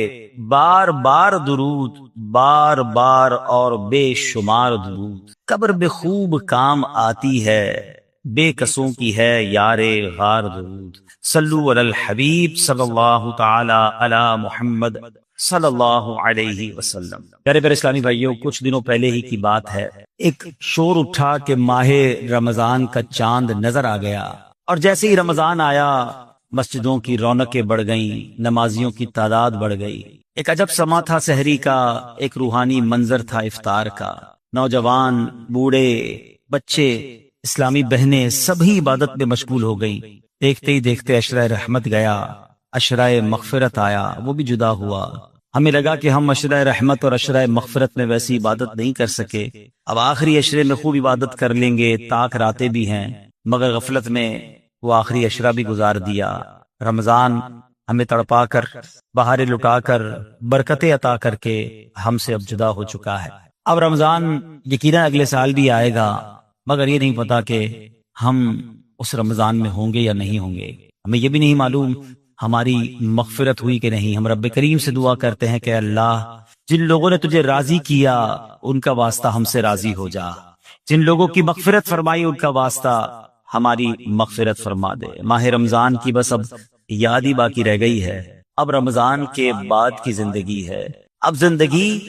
بار بار درود، بار بار اور بے شمار درود. قبر بے خوب کام آتی ہے، بے قصوں کی ہے یار غار درود. صلو علی الحبیب صلی اللہ تعالی علی محمد صلی اللہ علیہ وسلم. پیارے پیارے اسلامی بھائیوں، کچھ دنوں پہلے ہی کی بات ہے، ایک شور اٹھا کہ ماہ رمضان کا چاند نظر آ گیا، اور جیسے ہی رمضان آیا مسجدوں کی رونقیں بڑھ گئیں، نمازیوں کی تعداد بڑھ گئی. ایک عجب سما تھا سحری کا، ایک روحانی منظر تھا افطار کا. نوجوان، بوڑھے، بچے، اسلامی بہنیں سبھی عبادت میں مشغول ہو گئیں. دیکھتے ہی دیکھتے عشرہ رحمت گیا، عشرہ مغفرت آیا، وہ بھی جدا ہوا. ہمیں لگا کہ ہم عشرہ رحمت اور عشرہ مغفرت میں ویسی عبادت نہیں کر سکے، اب آخری عشرے میں خوب عبادت کر لیں گے، طاق راتیں بھی ہیں. مگر غفلت میں وہ آخری عشرہ بھی گزار دیا. رمضان ہمیں تڑپا کر، بہاریں لٹا کر، برکتیں عطا کر کے ہم سے اب جدا ہو چکا ہے. اب رمضان یقیناً اگلے سال بھی آئے گا، مگر یہ نہیں پتا کہ ہم اس رمضان میں ہوں گے یا نہیں ہوں گے. ہمیں یہ بھی نہیں معلوم ہماری مغفرت ہوئی کہ نہیں. ہم رب کریم سے دعا کرتے ہیں کہ اللہ جن لوگوں نے تجھے راضی کیا ان کا واسطہ ہم سے راضی ہو جا، جن لوگوں کی مغفرت فرمائی ان کا واسطہ ہماری مغفرت فرما دے. ماہ رمضان کی بس اب یاد ہی باقی رہ گئی ہے. اب رمضان کے بعد کی زندگی ہے. اب زندگی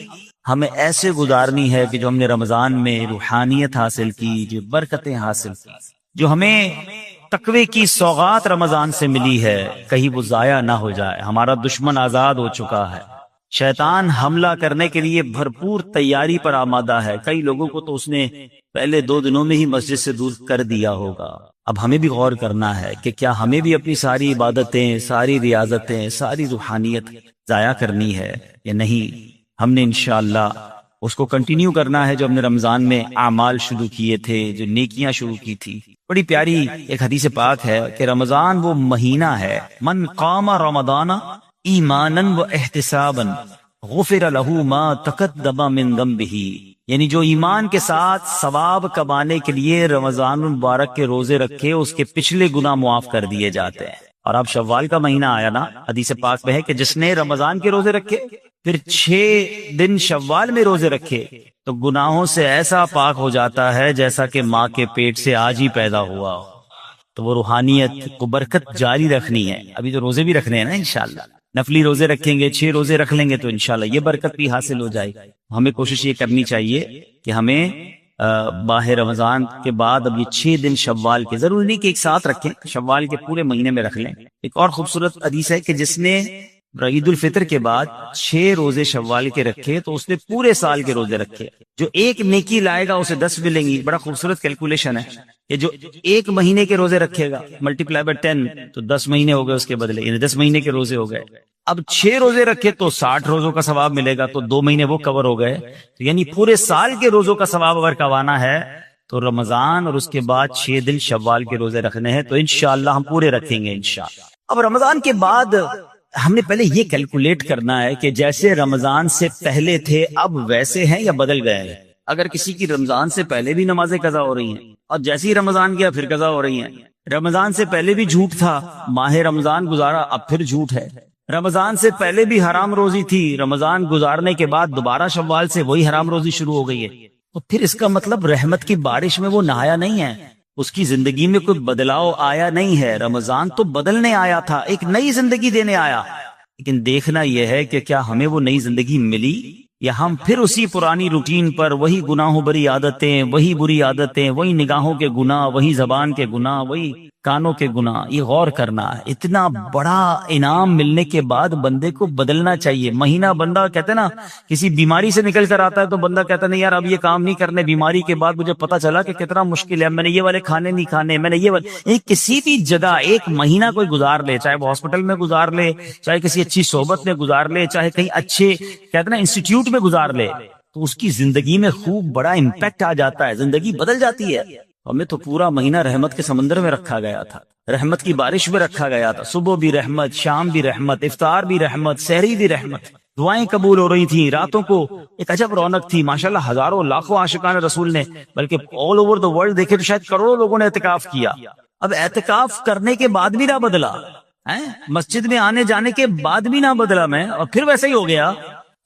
ہمیں ایسے گزارنی ہے کہ جو ہم نے رمضان میں روحانیت حاصل کی، جو برکتیں حاصل کی، جو ہمیں تقوی کی سوغات رمضان سے ملی ہے، کہیں وہ ضائع نہ ہو جائے. ہمارا دشمن آزاد ہو چکا ہے، شیطان حملہ کرنے کے لیے بھرپور تیاری پر آمادہ ہے. کئی لوگوں کو تو اس نے پہلے 2 دنوں میں ہی مسجد سے دور کر دیا ہوگا. اب ہمیں بھی غور کرنا ہے کہ کیا ہمیں بھی اپنی ساری عبادتیں، ساری ریاضتیں، ساری روحانیت ضائع کرنی ہے یا نہیں. ہم نے انشاءاللہ اس کو کنٹینیو کرنا ہے جو ہم نے رمضان میں اعمال شروع کیے تھے، جو نیکیاں شروع کی تھی. بڑی پیاری ایک حدیث پاک ہے کہ رمضان وہ مہینہ ہے، من قام رمضان ایمانا و احتسابا غفر له ما تقدم من ذنبه. یعنی جو ایمان کے ساتھ ثواب کمانے کے لیے رمضان المبارک کے روزے رکھے، اس کے پچھلے گناہ معاف کر دیے جاتے ہیں. اور اب شوال کا مہینہ آیا نا، حدیث پاک میں ہے کہ جس نے رمضان کے روزے رکھے پھر 6 دن شوال میں روزے رکھے تو گناہوں سے ایسا پاک ہو جاتا ہے جیسا کہ ماں کے پیٹ سے آج ہی پیدا ہوا ہو. تو وہ روحانیت کو برکت جاری رکھنی ہے. ابھی تو روزے بھی رکھنے ہیں نا، انشاءاللہ نفلی روزے رکھیں گے، 6 روزے رکھ لیں گے تو انشاءاللہ یہ برکت بھی حاصل ہو جائے. ہمیں کوشش یہ کرنی چاہیے کہ ہمیں ماہ رمضان کے بعد اب یہ 6 دن شوال کے، ضروری نہیں کہ ایک ساتھ رکھیں، شوال کے پورے مہینے میں رکھ لیں. ایک اور خوبصورت حدیث ہے کہ جس نے عید الفطر کے بعد 6 روزے شوال کے رکھے تو اس نے پورے سال کے روزے رکھے. جو ایک نیکی لائے گا اسے 10 ملیں گی. بڑا خوبصورت کیلکولیشن ہے کہ جو ایک مہینے کے روزے رکھے گا ملٹیپلائی بائی 10 تو 10 مہینے ہو گئے اس کے بدلے، یعنی 10 مہینے کے روزے ہو گئے. اب 6 روزے رکھے تو 60 روزوں کا ثواب ملے گا، تو 2 مہینے وہ کور ہو گئے. تو یعنی پورے سال کے روزوں کا ثواب اگر کمانا ہے تو رمضان اور اس کے بعد 6 دن شوال کے روزے رکھنے ہیں. تو انشاءاللہ ہم پورے رکھیں گے انشاءاللہ. اب رمضان کے بعد ہم نے پہلے یہ کیلکولیٹ کرنا ہے کہ جیسے رمضان سے پہلے تھے اب ویسے ہیں یا بدل گئے ہیں. اگر کسی کی رمضان سے پہلے بھی نمازیں قضا ہو رہی ہیں اور جیسے ہی رمضان گیا پھر قضا ہو رہی ہیں، رمضان سے پہلے بھی جھوٹ تھا، ماہ رمضان گزارا اب پھر جھوٹ ہے، رمضان سے پہلے بھی حرام روزی تھی، رمضان گزارنے کے بعد دوبارہ شوال سے وہی حرام روزی شروع ہو گئی ہے، تو پھر اس کا مطلب رحمت کی بارش میں وہ نہایا نہیں ہے، اس کی زندگی میں کوئی بدلاؤ آیا نہیں ہے. رمضان تو بدلنے آیا تھا، ایک نئی زندگی دینے آیا، لیکن دیکھنا یہ ہے کہ کیا ہمیں وہ نئی زندگی ملی یا ہم پھر اسی پرانی روٹین پر، وہی گناہوں بری عادتیں، وہی بری عادتیں، وہی نگاہوں کے گناہ، وہی زبان کے گناہ، وہی کانوں کے گناہ. یہ غور کرنا ہے. اتنا بڑا انعام ملنے کے بعد بندے کو بدلنا چاہیے. مہینہ بندہ کہتے نا کسی بیماری سے نکل کر آتا ہے تو بندہ کہتا نہیں یار اب یہ کام نہیں کرنے. بیماری کے بعد مجھے پتا چلا کہ کتنا مشکل ہے، میں نے یہ والے کھانے نہیں کھانے، میں نے یہ والے. کسی بھی جگہ ایک مہینہ کوئی گزار لے، چاہے وہ ہاسپٹل میں گزار لے، چاہے کسی اچھی صحبت میں گزار لے، چاہے کہیں اچھے کہتے نا انسٹیٹیوٹ میں گزار لے، تو اس کی زندگی میں خوب بڑا امپیکٹ آ جاتا ہے، زندگی بدل جاتی ہے. ہمیں تو پورا مہینہ رحمت کے سمندر میں رکھا گیا تھا، رحمت کی بارش میں رکھا گیا تھا. صبح بھی رحمت، شام بھی رحمت، افطار بھی رحمت، سحری بھی رحمت، دعائیں قبول ہو رہی تھیں. راتوں کو ایک عجب رونق تھی ماشاءاللہ. ہزاروں لاکھوں عاشقان رسول نے، بلکہ آل اوور دا ورلڈ دیکھے تو شاید کروڑوں لوگوں نے اعتکاف کیا. اب اعتکاف کرنے کے بعد بھی نہ بدلا، مسجد میں آنے جانے کے بعد بھی نہ بدلا میں، اور پھر ویسا ہی ہو گیا.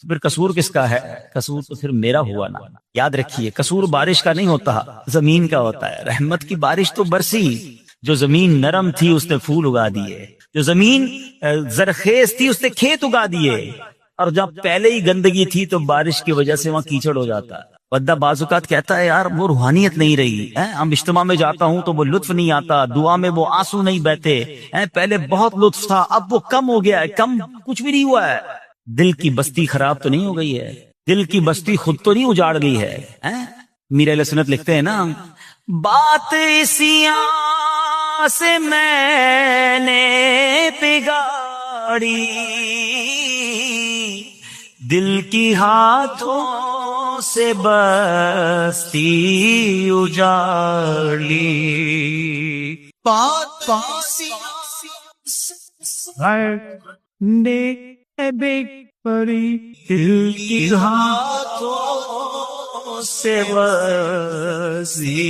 پھر قصور کس کا ہے؟ قصور تو پھر میرا ہوا نا. یاد رکھیے قصور بارش کا نہیں ہوتا، زمین کا ہوتا ہے. رحمت کی بارش تو برسی، جو زمین نرم تھی اس نے پھول اگا دیے، جو زمین زرخیز تھی اس نے کھیت اگا دیے، اور جب پہلے ہی گندگی تھی تو بارش کی وجہ سے وہاں کیچڑ ہو جاتا ہے. بندہ بعض اوقات کہتا ہے یار وہ روحانیت نہیں رہی، ہم اجتماع میں جاتا ہوں تو وہ لطف نہیں آتا، دعا میں وہ آنسو نہیں بہتے، پہلے بہت لطف تھا اب وہ کم ہو گیا ہے. کم کچھ بھی نہیں ہوا ہے. دل کی بستی خراب تو نہیں ہو گئی ہے، دل کی بستی خود تو نہیں اجاڑ گئی ہے. میر اہل سنت لکھتے ہیں نا، بات اسی سے میں نے بگاڑی، دل کی ہاتھوں سے بستی اجاڑی. بات پری دل کی ہاتھوں سے بستی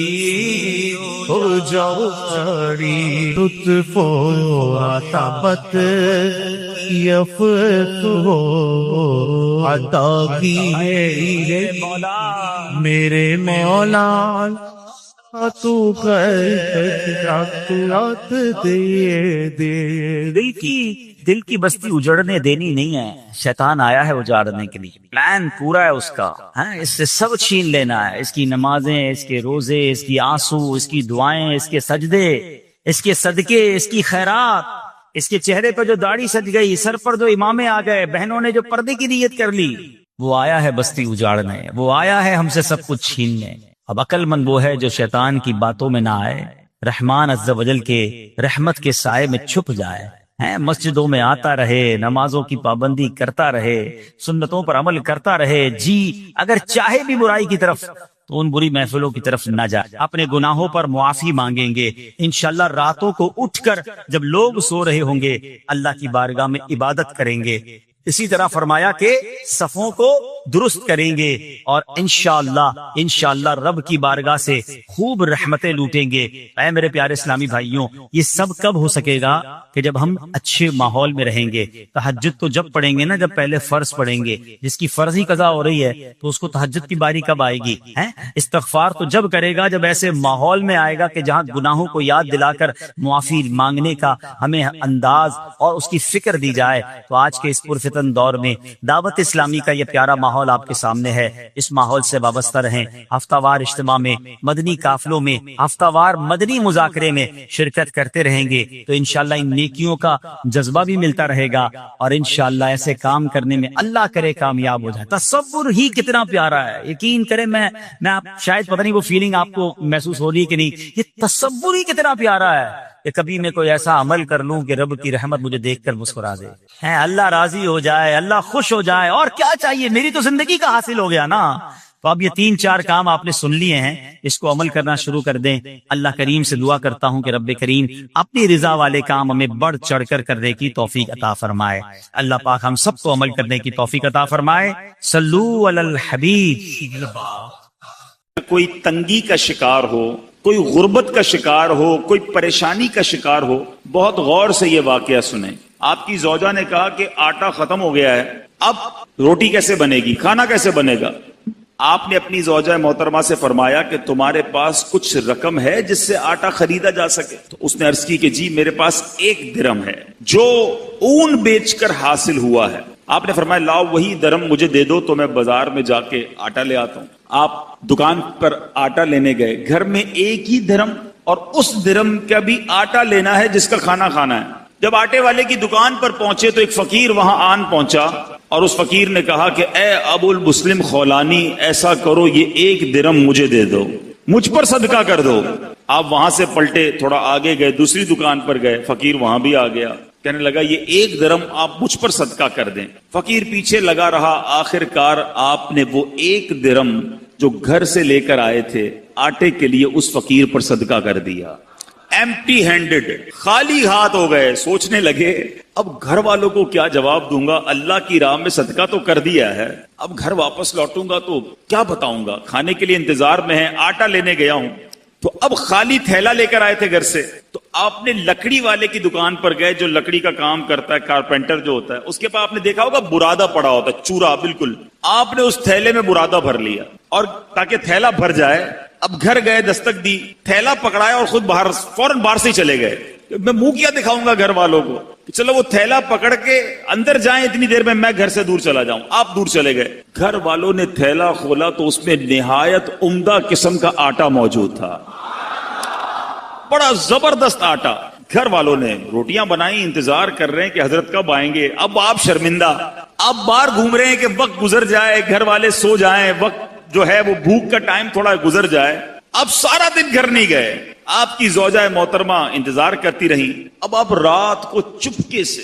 اجاڑی. لطف و عطابت یفت و عطا کی میرے مولا، میرے مولا تو دل کی بستی اجڑنے دینی نہیں ہے. شیطان آیا ہے اجاڑنے کے لیے، پلان پورا ہے اس کا. اس سے سب چھین لینا ہے، اس کی نمازیں، اس کے روزے، اس کی آنسو، اس کی دعائیں، اس کے سجدے، اس کے صدقے، اس کی خیرات، اس کے چہرے پر جو داڑھی سج گئی، سر پر جو امامے آ گئے، بہنوں نے جو پردے کی نیت کر لی. وہ آیا ہے بستی اجاڑنے، وہ آیا ہے ہم سے سب کچھ چھیننے. اب عقل مند وہ ہے جو شیطان کی باتوں میں نہ آئے، رحمان عز و جل کے رحمت کے سائے میں چھپ جائے، مسجدوں میں آتا رہے، نمازوں کی پابندی کرتا رہے، سنتوں پر عمل کرتا رہے. جی اگر چاہے بھی برائی کی طرف تو ان بری محفلوں کی طرف نہ جائے. اپنے گناہوں پر معافی مانگیں گے انشاءاللہ. راتوں کو اٹھ کر جب لوگ سو رہے ہوں گے اللہ کی بارگاہ میں عبادت کریں گے. اسی طرح فرمایا کہ صفوں کو درست کریں گے اور انشاءاللہ رب کی بارگاہ سے خوب رحمتیں لوٹیں گے. اے میرے پیارے اسلامی بھائیوں، یہ سب کب ہو سکے گا؟ کہ جب ہم اچھے ماحول میں رہیں گے. تہجد تو جب پڑھیں گے نا جب پہلے فرض پڑھیں گے. جس کی فرض ہی قضا ہو رہی ہے تو اس کو تہجد کی باری کب آئے گی؟ استغفار تو جب کرے گا جب ایسے ماحول میں آئے گا کہ جہاں گناہوں کو یاد دلا کر معافی مانگنے کا ہمیں انداز اور اس کی فکر دی جائے. تو آج کے اس پرفتن فتن دور میں دعوت اسلامی کا یہ پیارا ماحول آپ کے سامنے ہے، اس ماحول سے وابستہ رہیں۔ ہفتہ وار اجتماع میں، مدنی قافلوں میں، ہفتہ وار مدنی مذاکرے میں شرکت کرتے رہیں گے تو انشاءاللہ ان نیکیوں کا جذبہ بھی ملتا رہے گا، اور انشاءاللہ ایسے کام کرنے میں اللہ کرے کامیاب ہو جائے۔ تصور ہی کتنا پیارا ہے، یقین کریں، میں آپ شاید پتہ نہیں وہ فیلنگ آپ کو محسوس ہو رہی ہے کہ نہیں، یہ تصور ہی کتنا پیارا ہے کہ کبھی میں کوئی ایسا عمل کر لوں کہ رب کی رحمت مجھے دیکھ کر مسکرا دے، ہے اللہ راضی ہو جائے، اللہ خوش ہو جائے، اور کیا چاہیے، میری تو زندگی کا حاصل ہو گیا نا۔ تو اب یہ 3-4 کام آپ نے سن لیے ہیں، اس کو عمل کرنا شروع کر دیں۔ اللہ کریم سے دعا کرتا ہوں کہ رب کریم اپنی رضا والے کام ہمیں بڑھ چڑھ کر کرنے کی توفیق عطا فرمائے۔ اللہ پاک ہم سب کو عمل کرنے کی توفیق عطا فرمائے۔ صلو علی الحبیب۔ کوئی تنگی کا شکار ہو، کوئی غربت کا شکار ہو، کوئی پریشانی کا شکار ہو، بہت غور سے یہ واقعہ سنیں۔ آپ کی زوجہ نے کہا کہ آٹا ختم ہو گیا ہے، اب روٹی کیسے بنے گی، کھانا کیسے بنے گا؟ آپ نے اپنی زوجہ محترمہ سے فرمایا کہ تمہارے پاس کچھ رقم ہے جس سے آٹا خریدا جا سکے؟ تو اس نے عرض کی کہ جی میرے پاس 1 درہم ہے جو اون بیچ کر حاصل ہوا ہے۔ آپ نے فرمایا لاؤ وہی درہم مجھے دے دو تو میں بازار میں جا کے آٹا لے آتا ہوں۔ آپ دکان پر آٹا لینے گئے، گھر میں 1 ہی درہم اور اس درہم کا بھی آٹا لینا ہے جس کا کھانا کھانا ہے۔ جب آٹے والے کی دکان پر پہنچے تو ایک فقیر وہاں آن پہنچا اور اس فقیر نے کہا کہ اے ابو المسلم خولانی، ایسا کرو یہ 1 درہم مجھے دے دو، مجھ پر صدقہ کر دو۔ آپ وہاں سے پلٹے، تھوڑا آگے گئے، دوسری دکان پر گئے، فقیر وہاں بھی آ گیا، کہنے لگا یہ 1 درہم آپ مجھ پر صدقہ کر دیں۔ فقیر پیچھے لگا رہا، آخر کار آپ نے وہ 1 درہم جو گھر سے لے کر آئے تھے آٹے کے لیے اس فقیر پر صدقہ کر دیا۔ ایمٹی ہینڈڈ، خالی ہاتھ ہو گئے۔ سوچنے لگے اب گھر والوں کو کیا جواب دوں گا، اللہ کی راہ میں صدقہ تو کر دیا ہے، اب گھر واپس لوٹوں گا تو کیا بتاؤں گا، کھانے کے لیے انتظار میں ہے، آٹا لینے گیا ہوں۔ تو اب خالی تھیلا لے کر آئے تھے گھر سے، تو آپ نے لکڑی والے کی دکان پر گئے جو لکڑی کا کام کرتا ہے، کارپینٹر جو ہوتا ہے، اس کے پاس آپ نے دیکھا ہوگا برادہ پڑا ہوتا ہے، چورا بالکل، آپ نے اس تھیلے میں برادہ بھر لیا، اور تاکہ تھیلا بھر جائے اب گھر گئے، دستک دی، تھیلا پکڑایا اور خود باہر فوراً باہر سے چلے گئے۔ میں منہ کیا دکھاؤں گا گھر والوں کو کہ چلو وہ تھیلا پکڑ کے اندر جائیں، اتنی دیر میں گھر سے دور چلا جاؤں، آپ دور چلے گئے۔ گھر والوں نے تھیلا کھولا تو اس میں نہایت عمدہ قسم کا آٹا موجود تھا، بڑا زبردست آٹا۔ گھر والوں نے روٹیاں بنائی، انتظار کر رہے ہیں کہ حضرت کب آئیں گے۔ اب آپ شرمندہ، آپ باہر گھوم رہے ہیں کہ وقت گزر جائے، گھر والے سو جائیں، وقت جو ہے وہ بھوک کا ٹائم تھوڑا گزر جائے۔ اب سارا دن گھر نہیں گئے، آپ کی زوجہ محترمہ انتظار کرتی رہی۔ اب آپ رات کو چپکے سے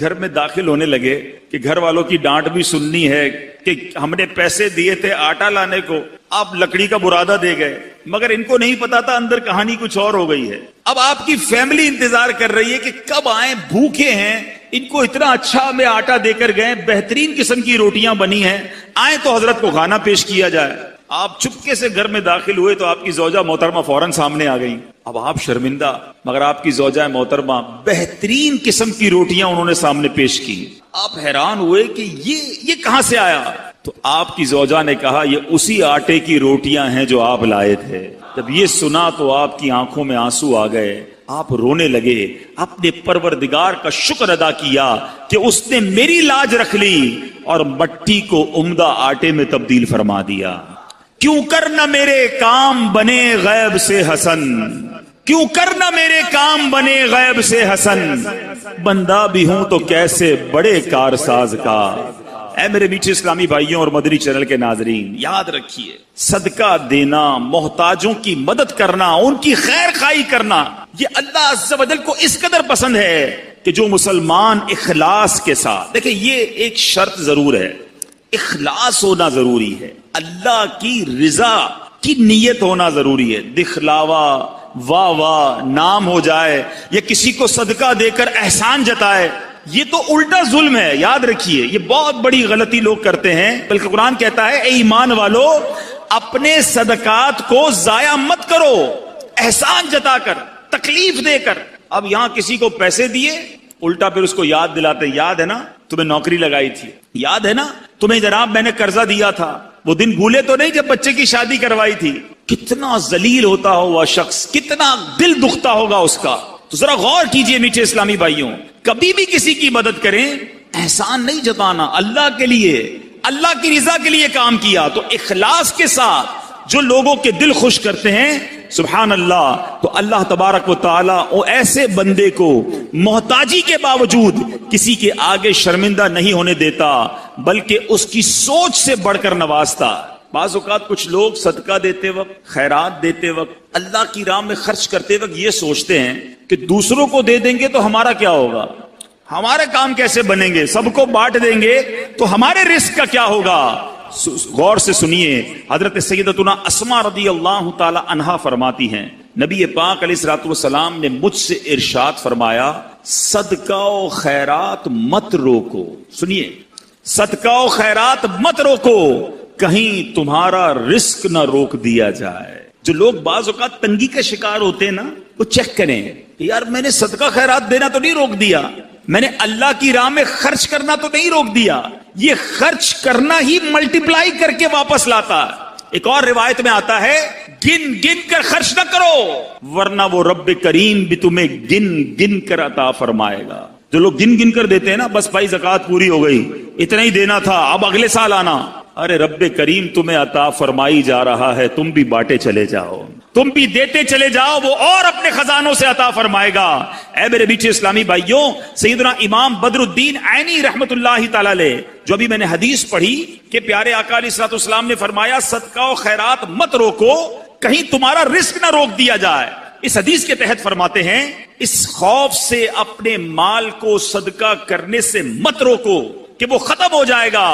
گھر میں داخل ہونے لگے کہ گھر والوں کی ڈانٹ بھی سننی ہے کہ ہم نے پیسے دیے تھے آٹا لانے کو، آپ لکڑی کا برادہ دے گئے، مگر ان کو نہیں پتا تھا اندر کہانی کچھ اور ہو گئی ہے۔ اب آپ کی فیملی انتظار کر رہی ہے کہ کب آئیں، بھوکے ہیں، ان کو اتنا اچھا ہمیں آٹا دے کر گئے، بہترین قسم کی روٹیاں بنی ہیں، آئیں تو حضرت کو کھانا پیش کیا جائے۔ آپ چپکے سے گھر میں داخل ہوئے تو آپ کی زوجہ محترمہ فوراً سامنے آ گئی۔ اب آپ شرمندہ، مگر آپ کی زوجہ محترمہ بہترین قسم کی روٹیاں انہوں نے سامنے پیش کی۔ آپ حیران ہوئے کہ یہ کہاں سے آیا؟ تو آپ کی زوجہ نے کہا یہ اسی آٹے کی روٹیاں ہیں جو آپ لائے تھے۔ جب یہ سنا تو آپ کی آنکھوں میں آنسو آ گئے، آپ رونے لگے، اپنے پروردگار کا شکر ادا کیا کہ اس نے میری لاج رکھ لی اور مٹی کو عمدہ آٹے میں تبدیل فرما دیا۔ کیوں کرنا میرے کام بنے غیب سے حسن، کیوں کرنا میرے کام بنے غیب سے حسن، بندہ بھی ہوں تو کیسے بڑے کارساز کا۔ اے میرے میٹھے اسلامی بھائیوں اور مدنی چینل کے ناظرین، یاد رکھیے صدقہ دینا، محتاجوں کی مدد کرنا، ان کی خیر خواہی کرنا، یہ اللہ عز و جل کو اس قدر پسند ہے کہ جو مسلمان اخلاص کے ساتھ، دیکھیں یہ ایک شرط ضرور ہے، اخلاص ہونا ضروری ہے، اللہ کی رضا کی نیت ہونا ضروری ہے۔ دکھلاوا، واہ واہ، نام ہو جائے یا کسی کو صدقہ دے کر احسان جتائے، یہ تو الٹا ظلم ہے، یاد رکھیے، یہ بہت بڑی غلطی لوگ کرتے ہیں۔ بلکہ قرآن کہتا ہے اے ایمان والو، اپنے صدقات کو ضائع مت کرو، احسان جتا کر، تکلیف دے کر۔ اب یہاں کسی کو پیسے دیے، الٹا پھر اس کو یاد دلاتے، یاد ہے نا تمہیں نوکری لگائی تھی، یاد ہے نا تمہیں جناب میں نے قرضہ دیا تھا، وہ دن بھولے تو نہیں جب بچے کی شادی کروائی تھی۔ کتنا ذلیل ہوتا ہوگا شخص، کتنا دل دکھتا ہوگا اس کا۔ تو ذرا غور کیجئے میٹھے اسلامی بھائیوں، کبھی بھی کسی کی مدد کریں احسان نہیں جتانا، اللہ کے لیے، اللہ کی رضا کے لیے کام کیا تو اخلاص کے ساتھ جو لوگوں کے دل خوش کرتے ہیں، سبحان اللہ، تو اللہ تبارک و تعالی وہ ایسے بندے کو محتاجی کے باوجود کسی کے آگے شرمندہ نہیں ہونے دیتا، بلکہ اس کی سوچ سے بڑھ کر نوازتا۔ بعض اوقات کچھ لوگ صدقہ دیتے وقت، خیرات دیتے وقت، اللہ کی راہ میں خرچ کرتے وقت یہ سوچتے ہیں کہ دوسروں کو دے دیں گے تو ہمارا کیا ہوگا، ہمارے کام کیسے بنیں گے، سب کو بانٹ دیں گے تو ہمارے رزق کا کیا ہوگا۔ غور سے سنیے، حضرت سیدتنا اسماء رضی اللہ تعالی عنہا فرماتی ہیں، نبی پاک علیہ الصلوۃ والسلام نے مجھ سے ارشاد فرمایا، صدقہ و خیرات مت روکو۔ سنیے، صدقہ و خیرات مت روکو، کہیں تمہارا رزق نہ روک دیا جائے۔ جو لوگ بعض اوقات تنگی کا شکار ہوتے ہیں نا، وہ چیک کریں کہ یار میں نے صدقہ خیرات دینا تو نہیں روک دیا، میں نے اللہ کی راہ میں خرچ کرنا تو نہیں روک دیا، یہ خرچ کرنا ہی ملٹیپلائی کر کے واپس لاتا ہے۔ ایک اور روایت میں آتا ہے، گن گن کر خرچ نہ کرو ورنہ وہ رب کریم بھی تمہیں گن گن کر عطا فرمائے گا۔ جو لوگ گن گن کر دیتے ہیں نا، بس بھائی زکوٰۃ پوری ہو گئی، اتنا ہی دینا تھا، اب اگلے سال آنا، ارے رب کریم تمہیں عطا فرمائی جا رہا ہے، تم بھی بانٹے چلے جاؤ، تم بھی دیتے چلے جاؤ، وہ اور اپنے خزانوں سے عطا فرمائے گا۔ اے میرے میٹھے اسلامی بھائیوں، سیدنا امام بدر الدین عینی رحمت اللہ تعالی علیہ، جو ابھی میں نے حدیث پڑھی کہ پیارے آقا علیہ الصلوۃ والسلام نے فرمایا صدقہ و خیرات مت روکو، کہیں تمہارا رزق نہ روک دیا جائے۔ اس حدیث کے تحت فرماتے ہیں، اس خوف سے اپنے مال کو صدقہ کرنے سے مت روکو کہ وہ ختم ہو جائے گا،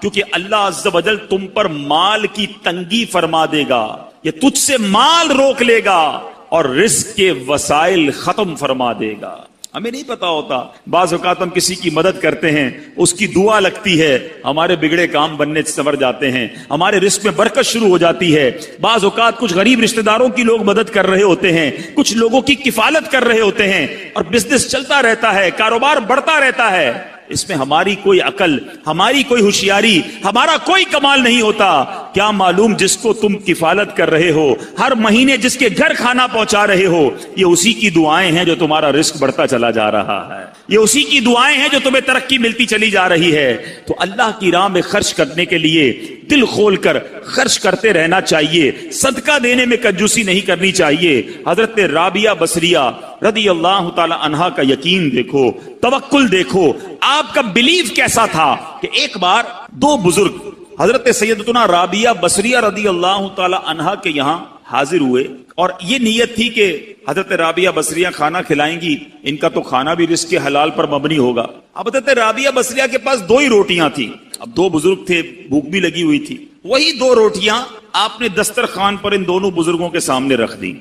کیونکہ اللہ عز و جل تم پر مال کی تنگی فرما دے گا، یہ تجھ سے مال روک لے گا اور رزق کے وسائل ختم فرما دے گا۔ ہمیں نہیں پتا ہوتا، بعض اوقات ہم کسی کی مدد کرتے ہیں، اس کی دعا لگتی ہے، ہمارے بگڑے کام بننے سنور جاتے ہیں، ہمارے رزق میں برکت شروع ہو جاتی ہے۔ بعض اوقات کچھ غریب رشتہ داروں کی لوگ مدد کر رہے ہوتے ہیں، کچھ لوگوں کی کفالت کر رہے ہوتے ہیں، اور بزنس چلتا رہتا ہے، کاروبار بڑھتا رہتا ہے۔ اس میں ہماری کوئی عقل، ہماری کوئی ہوشیاری، ہمارا کوئی کمال نہیں ہوتا۔ کیا معلوم جس کو تم کفالت کر رہے ہو، ہر مہینے جس کے گھر کھانا پہنچا رہے ہو، یہ اسی کی دعائیں ہیں جو تمہارا رزق بڑھتا چلا جا رہا ہے، یہ اسی کی دعائیں ہیں جو تمہیں ترقی ملتی چلی جا رہی ہے۔ تو اللہ کی راہ میں خرچ کرنے کے لیے دل کھول کر خرچ کرتے رہنا چاہیے، صدقہ دینے میں کنجوسی نہیں کرنی چاہیے۔ حضرت رابعہ بصریہ رضی اللہ تعالی عنہا کا یقین دیکھو، توکل دیکھو، آپ کا بلیف کیسا تھا کہ ایک بار دو بزرگ حضرت سیدتنا رابعہ بصریہ رضی اللہ تعالی عنہا کے یہاں حاضر ہوئے، اور یہ نیت تھی کہ حضرت رابعہ بصریہ کھانا کھلائیں گی، ان کا تو کھانا بھی رزق حلال پر مبنی ہوگا۔ اب حضرت رابعہ بصریہ کے پاس دو ہی روٹیاں تھیں، اب دو بزرگ تھے، بھوک بھی لگی ہوئی تھی، وہی دو روٹیاں آپ نے دسترخوان پر ان دونوں بزرگوں کے سامنے رکھ دی۔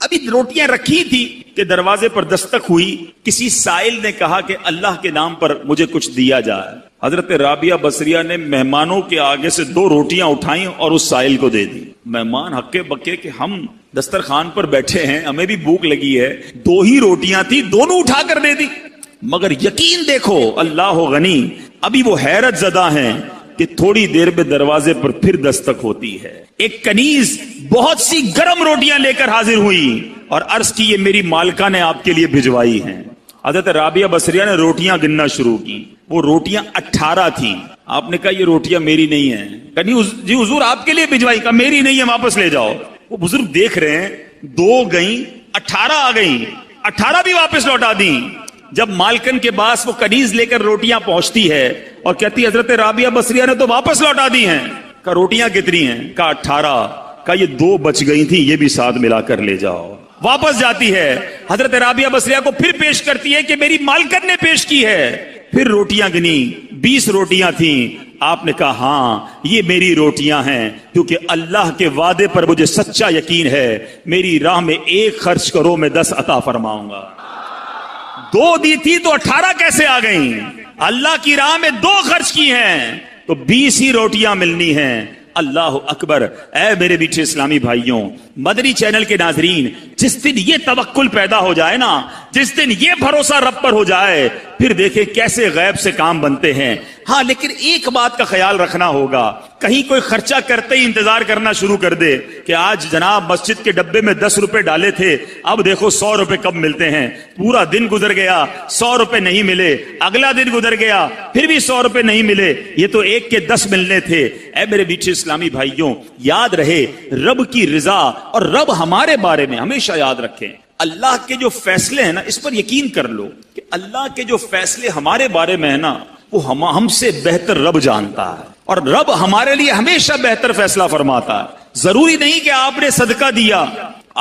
ابھی روٹیاں رکھی تھی کہ دروازے پر دستک ہوئی، کسی سائل نے کہا کہ اللہ کے نام پر مجھے کچھ دیا جائے۔ حضرت رابعہ بصریہ نے مہمانوں کے آگے سے دو روٹیاں اٹھائیں اور اس سائل کو دے دی۔ مہمان ہکے بکے کہ ہم دسترخوان پر بیٹھے ہیں، ہمیں بھی بھوک لگی ہے، دو ہی روٹیاں تھی، دونوں اٹھا کر دے دی۔ مگر یقین دیکھو، اللہ غنی، ابھی وہ حیرت زدہ ہیں کہ تھوڑی دیر میں دروازے پر پھر دستک ہوتی ہے، ایک کنیز بہت سی گرم روٹیاں لے کر حاضر ہوئی اور عرض کی یہ میری مالکہ نے آپ کے لیے بھجوائی ہیں۔ حضرت رابعہ بصریہ نے روٹیاں گننا شروع کی، وہ روٹیاں 18 تھیں۔ آپ نے کہا یہ روٹیاں میری نہیں ہیں، کہا جی حضور آپ کے لیے بھجوائی، کہا میری نہیں ہے، واپس لے جاؤ۔ وہ بزرگ دیکھ رہے ہیں، 2 گئیں، 18 آ گئیں، 18 بھی واپس لوٹا دیں۔ جب مالکن کے پاس وہ کنیز لے کر روٹیاں پہنچتی ہے اور کہتی حضرت رابعہ بصریہ نے تو واپس لوٹا دی ہیں، کہا روٹیاں کتنی ہیں، کہا 18، کہا یہ 2 بچ گئی تھی، یہ بھی ساتھ ملا کر لے جاؤ۔ واپس جاتی ہے، حضرت رابعہ بصریہ کو پھر پیش کرتی ہے کہ میری مالکن نے پیش کی ہے، پھر روٹیاں گنی، 20 روٹیاں تھیں۔ آپ نے کہا ہاں یہ میری روٹیاں ہیں، کیونکہ اللہ کے وعدے پر مجھے سچا یقین ہے، میری راہ میں 1 خرچ کرو میں 10 عطا فرماؤں گا۔ 2 دی تھی تو 18 کیسے آ گئیں؟ اللہ کی راہ میں 2 خرچ کی ہیں تو 20 ہی روٹیاں ملنی ہیں۔ اللہ اکبر۔ اے میرے میٹھے اسلامی بھائیوں، مدنی چینل کے ناظرین، جس دن یہ توکل پیدا ہو جائے نا، جس دن یہ بھروسہ رب پر ہو جائے، پھر دیکھیں کیسے غیب سے کام بنتے ہیں. ہاں لیکن ایک بات کا خیال رکھنا ہوگا, کہیں کوئی خرچہ کرتے ہی انتظار کرنا شروع کر دے کہ آج جناب مسجد کے ڈبے میں 10 روپے ڈالے تھے, اب دیکھو 100 روپے کب ملتے ہیں. پورا دن گزر گیا, 100 روپے نہیں ملے, اگلا دن گزر گیا, پھر بھی 100 روپے نہیں ملے, یہ تو 1 کے 10 ملنے تھے. اے میرے میٹھے اسلامی بھائیوں, یاد رہے رب کی رضا اور رب ہمارے بارے میں ہمیشہ یاد رکھیں. اللہ کے جو فیصلے ہیں نا, اس پر یقین کر لو کہ اللہ کے جو فیصلے ہمارے بارے میں ہے نا, وہ ہم سے بہتر رب جانتا ہے, اور رب ہمارے لیے ہمیشہ بہتر فیصلہ فرماتا ہے. ضروری نہیں کہ آپ نے صدقہ دیا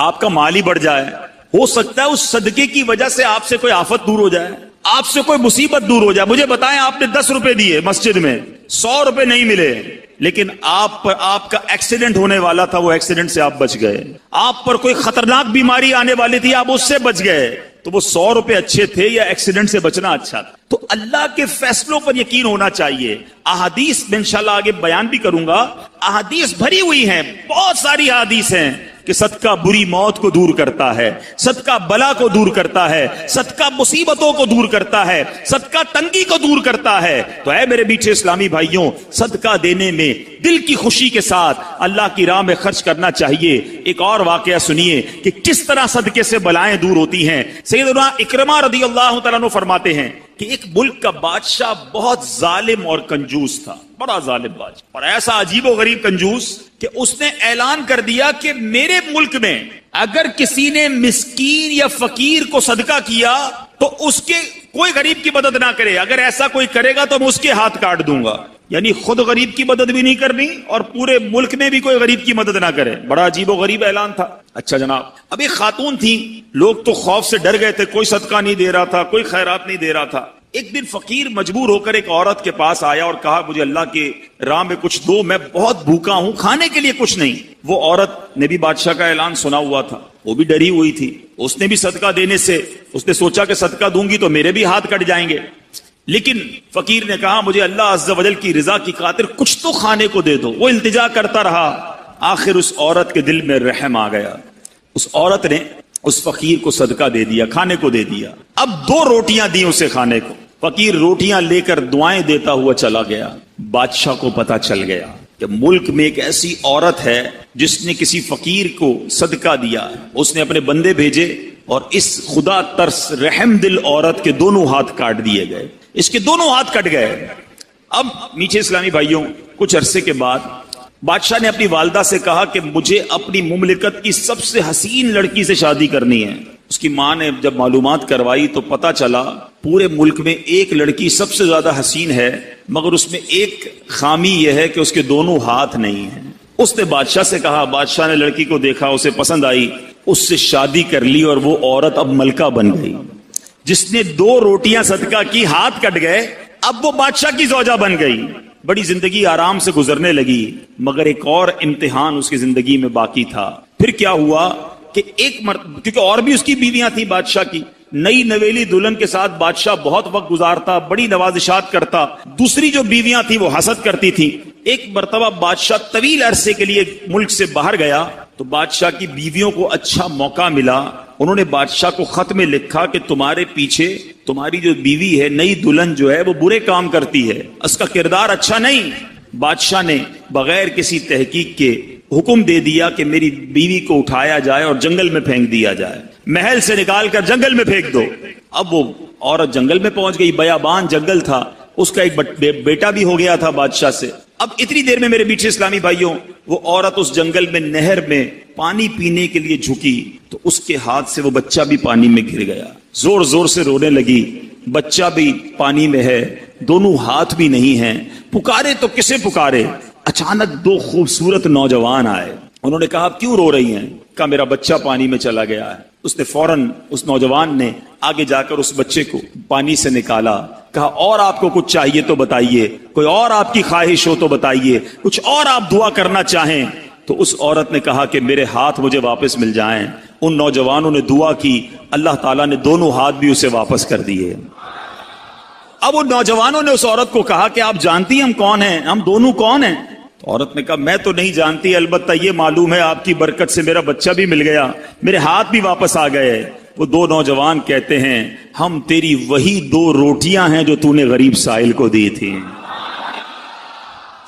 آپ کا مال ہی بڑھ جائے, ہو سکتا ہے اس صدقے کی وجہ سے آپ سے کوئی آفت دور ہو جائے, آپ سے کوئی مصیبت دور ہو جائے. مجھے بتائیں, آپ نے 10 روپے دیے مسجد میں, 100 روپے نہیں ملے, لیکن آپ پر آپ کا ایکسیڈنٹ ہونے والا تھا, وہ ایکسیڈنٹ سے آپ بچ گئے. آپ پر کوئی خطرناک بیماری آنے والی تھی, آپ اس سے بچ گئے. تو وہ 100 روپے اچھے تھے یا ایکسیڈنٹ سے بچنا اچھا تھا؟ تو اللہ کے فیصلوں پر یقین ہونا چاہیے. احادیث میں انشاءاللہ آگے بیان بھی کروں گا, احادیث بھری ہوئی ہیں, بہت ساری احادیث ہیں کہ صدقہ بری موت کو دور کرتا ہے, صدقہ بلا کو دور کرتا ہے, صدقہ مصیبتوں کو دور کرتا ہے, صدقہ تنگی کو دور کرتا ہے. تو اے میرے میٹھے اسلامی بھائیوں, صدقہ دینے میں دل کی خوشی کے ساتھ اللہ کی راہ میں خرچ کرنا چاہیے. ایک اور واقعہ سنیے کہ کس طرح صدقے سے بلائیں دور ہوتی ہیں. سیدنا اکرمہ رضی اللہ تعالیٰ عنہ فرماتے ہیں کہ ایک ملک کا بادشاہ بہت ظالم اور کنجوس تھا, بڑا ظالم بادشاہ, اور ایسا عجیب و غریب کنجوس کہ اس نے اعلان کر دیا کہ میرے ملک میں اگر کسی نے مسکین یا فقیر کو صدقہ کیا تو اس کے کوئی غریب کی مدد نہ کرے, اگر ایسا کوئی کرے گا تو میں اس کے ہاتھ کاٹ دوں گا. یعنی خود غریب کی مدد بھی نہیں کرنی اور پورے ملک میں بھی کوئی غریب کی مدد نہ کرے. بڑا عجیب و غریب اعلان تھا. اچھا جناب, اب ایک خاتون تھی, لوگ تو خوف سے ڈر گئے تھے, کوئی صدقہ نہیں دے رہا تھا, کوئی خیرات نہیں دے رہا تھا. ایک دن فقیر مجبور ہو کر ایک عورت کے پاس آیا اور کہا مجھے اللہ کے راہ میں کچھ دو, میں بہت بھوکا ہوں, کھانے کے لیے کچھ نہیں. وہ عورت نے بھی بادشاہ کا اعلان سنا ہوا تھا, وہ بھی ڈری ہوئی تھی, اس نے بھی صدقہ دینے سے اس نے سوچا کہ صدقہ دوں گی تو میرے بھی ہاتھ کٹ جائیں گے. لیکن فقیر نے کہا مجھے اللہ عز و جل کی رضا کی خاطر کچھ تو کھانے کو دے دو. وہ التجا کرتا رہا, آخر اس عورت کے دل میں رحم آ گیا. اس عورت نے اس فقیر کو صدقہ دے دیا, کھانے کو دے دیا. اب 2 روٹیاں دی اسے کھانے کو. فقیر روٹیاں لے کر دعائیں دیتا ہوا چلا گیا. بادشاہ کو پتا چل گیا کہ ملک میں ایک ایسی عورت ہے جس نے کسی فقیر کو صدقہ دیا. اس نے اپنے بندے بھیجے اور اس خدا ترس رحم دل عورت کے دونوں ہاتھ کاٹ دیے گئے, اس کے دونوں ہاتھ کٹ گئے. اب میٹھے اسلامی بھائیوں, کچھ عرصے کے بعد بادشاہ نے اپنی والدہ سے کہا کہ مجھے اپنی مملکت کی سب سے حسین لڑکی سے شادی کرنی ہے. اس کی ماں نے جب معلومات کروائی تو پتا چلا پورے ملک میں ایک لڑکی سب سے زیادہ حسین ہے, مگر اس میں ایک خامی یہ ہے کہ اس کے دونوں ہاتھ نہیں ہیں. اس نے بادشاہ سے کہا, بادشاہ نے لڑکی کو دیکھا, اسے پسند آئی, اس سے شادی کر لی اور وہ عورت اب ملکہ بن گئی. جس نے 2 روٹیاں صدقہ کی, ہاتھ کٹ گئے, اب وہ بادشاہ کی زوجہ بن گئی. بڑی زندگی آرام سے گزرنے لگی, مگر ایک اور امتحان اس کی زندگی میں باقی تھا. پھر کیا ہوا کہ کیونکہ اور بھی اس کی بیویاں تھیں بادشاہ کی, نئی نویلی دلہن کے ساتھ بادشاہ بہت وقت گزارتا, بڑی نوازشات کرتا. دوسری جو بیویاں تھیں وہ حسد کرتی تھیں. ایک مرتبہ بادشاہ طویل عرصے کے لیے ملک سے باہر گیا تو بادشاہ کی بیویوں کو اچھا موقع ملا. انہوں نے بادشاہ کو خط میں لکھا کہ تمہارے پیچھے تمہاری جو بیوی ہے, نئی دلہن جو ہے, وہ برے کام کرتی ہے, اس کا کردار اچھا نہیں. بادشاہ نے بغیر کسی تحقیق کے حکم دے دیا کہ میری بیوی کو اٹھایا جائے اور جنگل میں پھینک دیا جائے, محل سے نکال کر جنگل میں پھینک دو. اب وہ عورت جنگل میں پہنچ گئی, بیابان جنگل تھا, اس کا ایک بیٹا بھی ہو گیا تھا بادشاہ سے. اب اتنی دیر میں میرے میٹھے اسلامی بھائیوں, وہ عورت اس جنگل میں نہر میں پانی پینے کے لیے جھکی تو اس کے ہاتھ سے وہ بچہ بھی پانی میں گر گیا. زور زور سے رونے لگی, بچہ بھی پانی میں ہے, دونوں ہاتھ بھی نہیں ہیں. پکارے تو کسے پکارے. اچانک 2 خوبصورت نوجوان آئے. انہوں نے کہا کیوں رو رہی ہیں؟ کہا میرا بچہ پانی میں چلا گیا ہے. اس نے فوراً, اس نوجوان نے آگے جا کر اس بچے کو پانی سے نکالا. کہا اور آپ کو کچھ چاہیے تو بتائیے, کوئی اور آپ کی خواہش ہو تو بتائیے, کچھ اور آپ دعا کرنا چاہیں. تو اس عورت نے کہا کہ میرے ہاتھ مجھے واپس مل جائیں. ان نوجوانوں نے دعا کی, اللہ تعالیٰ نے دونوں ہاتھ بھی اسے واپس کر دیے. اب ان نوجوانوں نے اس عورت کو کہا کہ آپ جانتی ہیں ہم کون ہیں, ہم دونوں کون ہیں؟ تو عورت نے کہا میں تو نہیں جانتی, البتہ یہ معلوم ہے آپ کی برکت سے میرا بچہ بھی مل گیا, میرے ہاتھ بھی واپس آ گئے. وہ دو نوجوان کہتے ہیں ہم تیری وہی 2 روٹیاں ہیں جو تو نے غریب سائل کو دی تھی.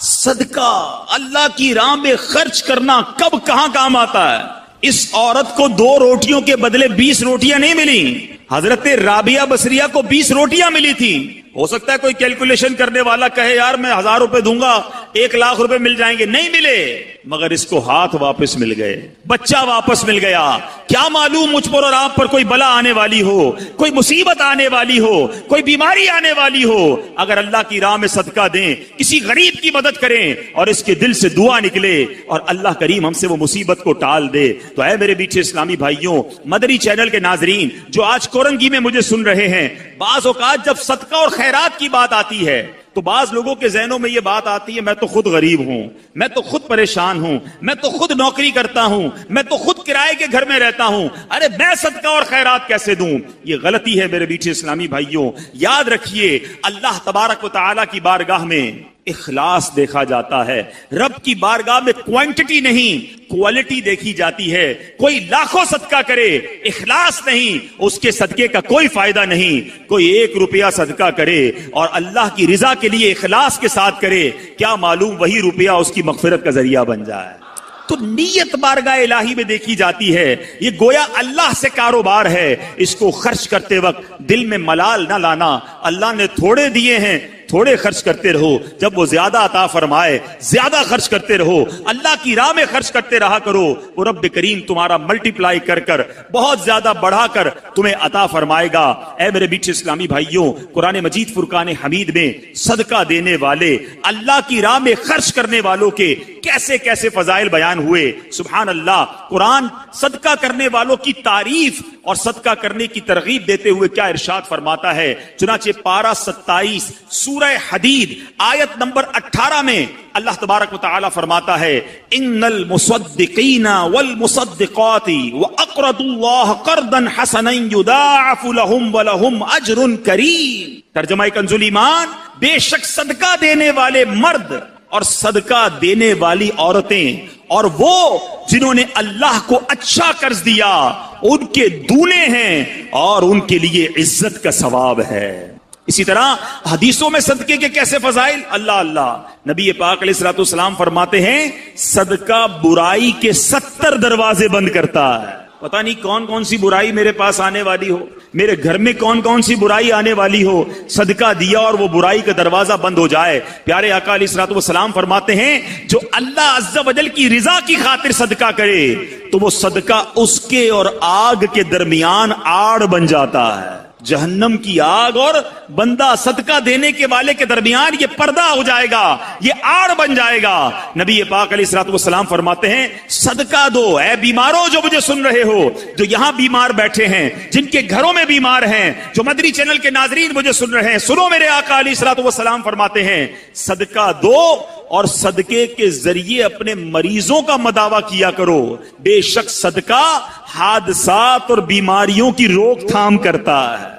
صدقہ اللہ کی راہ میں خرچ کرنا کب کہاں کام آتا ہے. اس عورت کو 2 روٹیوں کے بدلے 20 روٹیاں نہیں ملی. حضرت رابعہ بصریہ کو 20 روٹیاں ملی تھی. ہو سکتا ہے کوئی کیلکولیشن کرنے والا کہے یار میں 1000 روپے دوں گا 1 لاکھ روپے مل جائیں گے. نہیں ملے، مگر اس کو ہاتھ واپس مل گئے، بچہ واپس مل گیا. کیا معلوم مجھ پر اور آپ پر کوئی بلا آنے والی ہو، کوئی مصیبت آنے والی ہو، کوئی بیماری آنے والی ہو، اگر اللہ کی راہ میں صدقہ دیں، کسی غریب کی مدد کریں اور اس کے دل سے دعا نکلے اور اللہ کریم ہم سے وہ مصیبت کو ٹال دے. تو اے میرے میٹھے اسلامی بھائیوں، مدری چینل کے ناظرین جو آج کورنگی میں مجھے سن رہے ہیں، بعض اوقات جب صدقہ اور خیرات کی بات آتی ہے تو بعض لوگوں کے ذہنوں میں یہ بات آتی ہے میں تو خود غریب ہوں، میں تو خود پریشان ہوں، میں تو خود نوکری کرتا ہوں، میں تو خود کرائے کے گھر میں رہتا ہوں، ارے میں صدقہ اور خیرات کیسے دوں. یہ غلطی ہے میرے میٹھے اسلامی بھائیوں. یاد رکھیے اللہ تبارک و تعالی کی بارگاہ میں اخلاص دیکھا جاتا ہے. رب کی بارگاہ میں کوانٹٹی نہیں کوالٹی دیکھی جاتی ہے. کوئی لاکھوں صدقہ کرے اخلاص نہیں، اس کے صدقے کا کوئی فائدہ نہیں. کوئی 1 روپیہ صدقہ کرے اور اللہ کی رضا کے لیے اخلاص کے ساتھ کرے، کیا معلوم وہی روپیہ اس کی مغفرت کا ذریعہ بن جائے. تو نیت بارگاہ الہی میں دیکھی جاتی ہے. یہ گویا اللہ سے کاروبار ہے. اس کو خرچ کرتے وقت دل میں ملال نہ لانا. اللہ نے تھوڑے دیے ہیں، تھوڑے خرچ کرتے رہو. جب وہ زیادہ عطا فرمائے زیادہ خرچ کرتے رہو. اللہ کی راہ میں خرچ کرتے رہا کرو. وہ رب کریم تمہارا ملٹی پلائی کر کر بہت زیادہ بڑھا کر تمہیں عطا فرمائے گا. اے میرے میٹھے اسلامی بھائیوں، قرآن مجید فرقان حمید میں صدقہ دینے والے، اللہ کی راہ میں خرچ کرنے والوں کے کیسے کیسے فضائل بیان ہوئے. سبحان اللہ. قرآن صدقہ کرنے والوں کی تعریف اور صدقہ کرنے کی ترغیب دیتے ہوئے کیا ارشاد فرماتا ہے. چنانچہ پارہ 27 سورہ حدید آیت نمبر 18 میں اللہ تبارک و تعالی فرماتا ہے ان المصدقین والمصدقات واقرضوا الله قرضا حسنا يضاعف لهم ولهم اجر کریم. ترجمہ کنز ایمان، بے شک صدقہ دینے والے مرد اور صدقہ دینے والی عورتیں اور وہ جنہوں نے اللہ کو اچھا قرض دیا ان کے دونے ہیں اور ان کے لیے عزت کا ثواب ہے. اسی طرح حدیثوں میں صدقے کے کیسے فضائل. اللہ اللہ. نبی پاک علیہ الصلوۃ والسلام فرماتے ہیں صدقہ برائی کے 70 دروازے بند کرتا ہے. پتہ نہیں کون کون سی برائی میرے پاس آنے والی ہو، میرے گھر میں کون کون سی برائی آنے والی ہو، صدقہ دیا اور وہ برائی کا دروازہ بند ہو جائے. پیارے آقا علیہ الصلوۃ والسلام فرماتے ہیں جو اللہ عز و جل کی رضا کی خاطر صدقہ کرے تو وہ صدقہ اس کے اور آگ کے درمیان آڑ بن جاتا ہے. جہنم کی آگ اور بندہ صدقہ دینے کے والے کے درمیان یہ پردہ ہو جائے گا، یہ آڑ بن جائے گا. نبی پاک علیہ الصلوۃ والسلام فرماتے ہیں صدقہ دو. اے بیماروں جو مجھے سن رہے ہو، جو یہاں بیمار بیٹھے ہیں، جن کے گھروں میں بیمار ہیں، جو مدری چینل کے ناظرین مجھے سن رہے ہیں، سنو میرے آقا علیہ الصلوۃ والسلام فرماتے ہیں صدقہ دو اور صدقے کے ذریعے اپنے مریضوں کا مداوا کیا کرو. بے شک صدقہ حادثات اور بیماریوں کی روک تھام کرتا ہے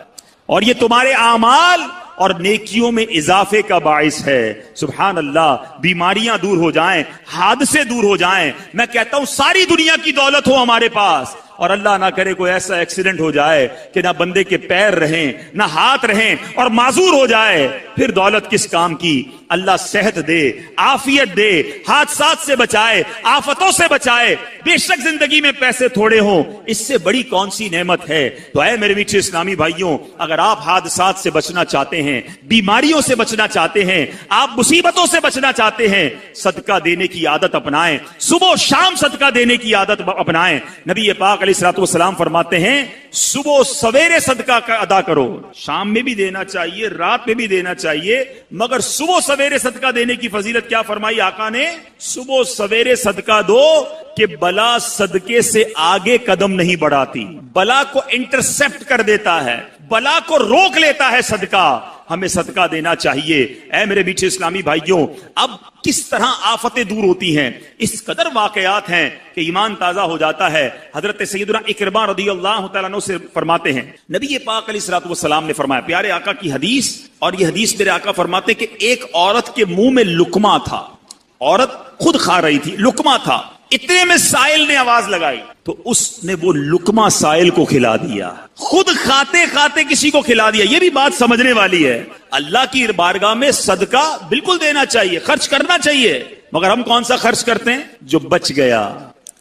اور یہ تمہارے اعمال اور نیکیوں میں اضافے کا باعث ہے. سبحان اللہ. بیماریاں دور ہو جائیں، حادثے دور ہو جائیں. میں کہتا ہوں ساری دنیا کی دولت ہو ہمارے پاس اور اللہ نہ کرے کوئی ایسا ایکسیڈنٹ ہو جائے کہ نہ بندے کے پیر رہیں نہ ہاتھ رہیں اور معذور ہو جائے، پھر دولت کس کام کی. اللہ صحت دے، عافیت دے، حادثات سے بچائے، آفتوں سے بچائے. بے شک زندگی میں پیسے تھوڑے ہوں، اس سے بڑی کون سی نعمت ہے. تو اے میرے میٹھے اسلامی بھائیوں، اگر آپ حادثات سے بچنا چاہتے ہیں، بیماریوں سے بچنا چاہتے ہیں، آپ مصیبتوں سے بچنا چاہتے ہیں، صدقہ دینے کی عادت اپنائیں. صبح و شام صدقہ دینے کی عادت اپنائیں. نبی پاک علیہ الصلوۃ والسلام فرماتے ہیں صبح سویرے صدقہ کا ادا کرو. شام میں بھی دینا چاہیے، رات میں بھی دینا چاہیے، مگر صبح سویرے صدقہ دینے کی فضیلت کیا فرمائی آقا نے؟ صبح سویرے صدقہ دو کہ بلا صدقے سے آگے قدم نہیں بڑھاتی، بلا کو انٹرسپٹ کر دیتا ہے، بلا کو روک لیتا ہے صدقہ. ہمیں صدقہ دینا چاہیے. اے میرے میٹھے اسلامی بھائیوں، اب کس طرح آفتیں دور ہوتی ہیں، اس قدر واقعات ہیں کہ ایمان تازہ ہو جاتا ہے. حضرت سیدنا اکرمہ رضی اللہ تعالیٰ عنہ سے فرماتے ہیں نبی پاک علیہ الصلوۃ والسلام نے فرمایا، پیارے آقا کی حدیث، اور یہ حدیث میرے آقا فرماتے کہ ایک عورت کے منہ میں لقمہ تھا، عورت خود کھا رہی تھی، لقمہ تھا، اتنے میں سائل نے آواز لگائی تو اس نے وہ لقمہ سائل کو کھلا دیا, خود کھاتے کھاتے کسی کو کھلا دیا. یہ بھی بات سمجھنے والی ہے. اللہ کی بارگاہ میں صدقہ بالکل دینا چاہیے, خرچ کرنا چاہیے, مگر ہم کون سا خرچ کرتے ہیں؟ جو بچ گیا.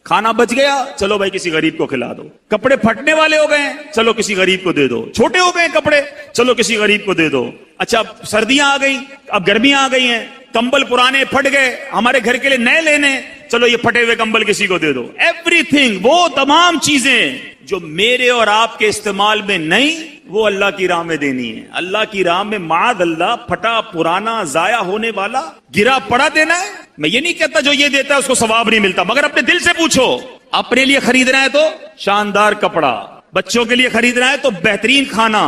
کھانا بچ گیا, چلو بھائی کسی غریب کو کھلا دو. کپڑے پھٹنے والے ہو گئے, چلو کسی غریب کو دے دو. چھوٹے ہو گئے کپڑے, چلو کسی غریب کو دے دو. اچھا سردیاں آ گئی, اب گرمیاں آ گئی ہیں, کمبل پرانے پھٹ گئے, ہمارے گھر کے لیے نئے لینے, چلو یہ پھٹے ہوئے کمبل کسی کو دے دو. ایوری تھنگ, وہ تمام چیزیں جو میرے اور آپ کے استعمال میں نہیں, وہ اللہ کی راہ میں دینی ہے. اللہ کی راہ میں معاذ اللہ پھٹا پرانا ضائع ہونے والا گرا پڑا دینا ہے. میں یہ نہیں کہتا جو یہ دیتا ہے اس کو ثواب نہیں ملتا, مگر اپنے دل سے پوچھو. اپنے لیے خریدنا ہے تو شاندار کپڑا, بچوں کے لیے خریدنا ہے تو بہترین کھانا,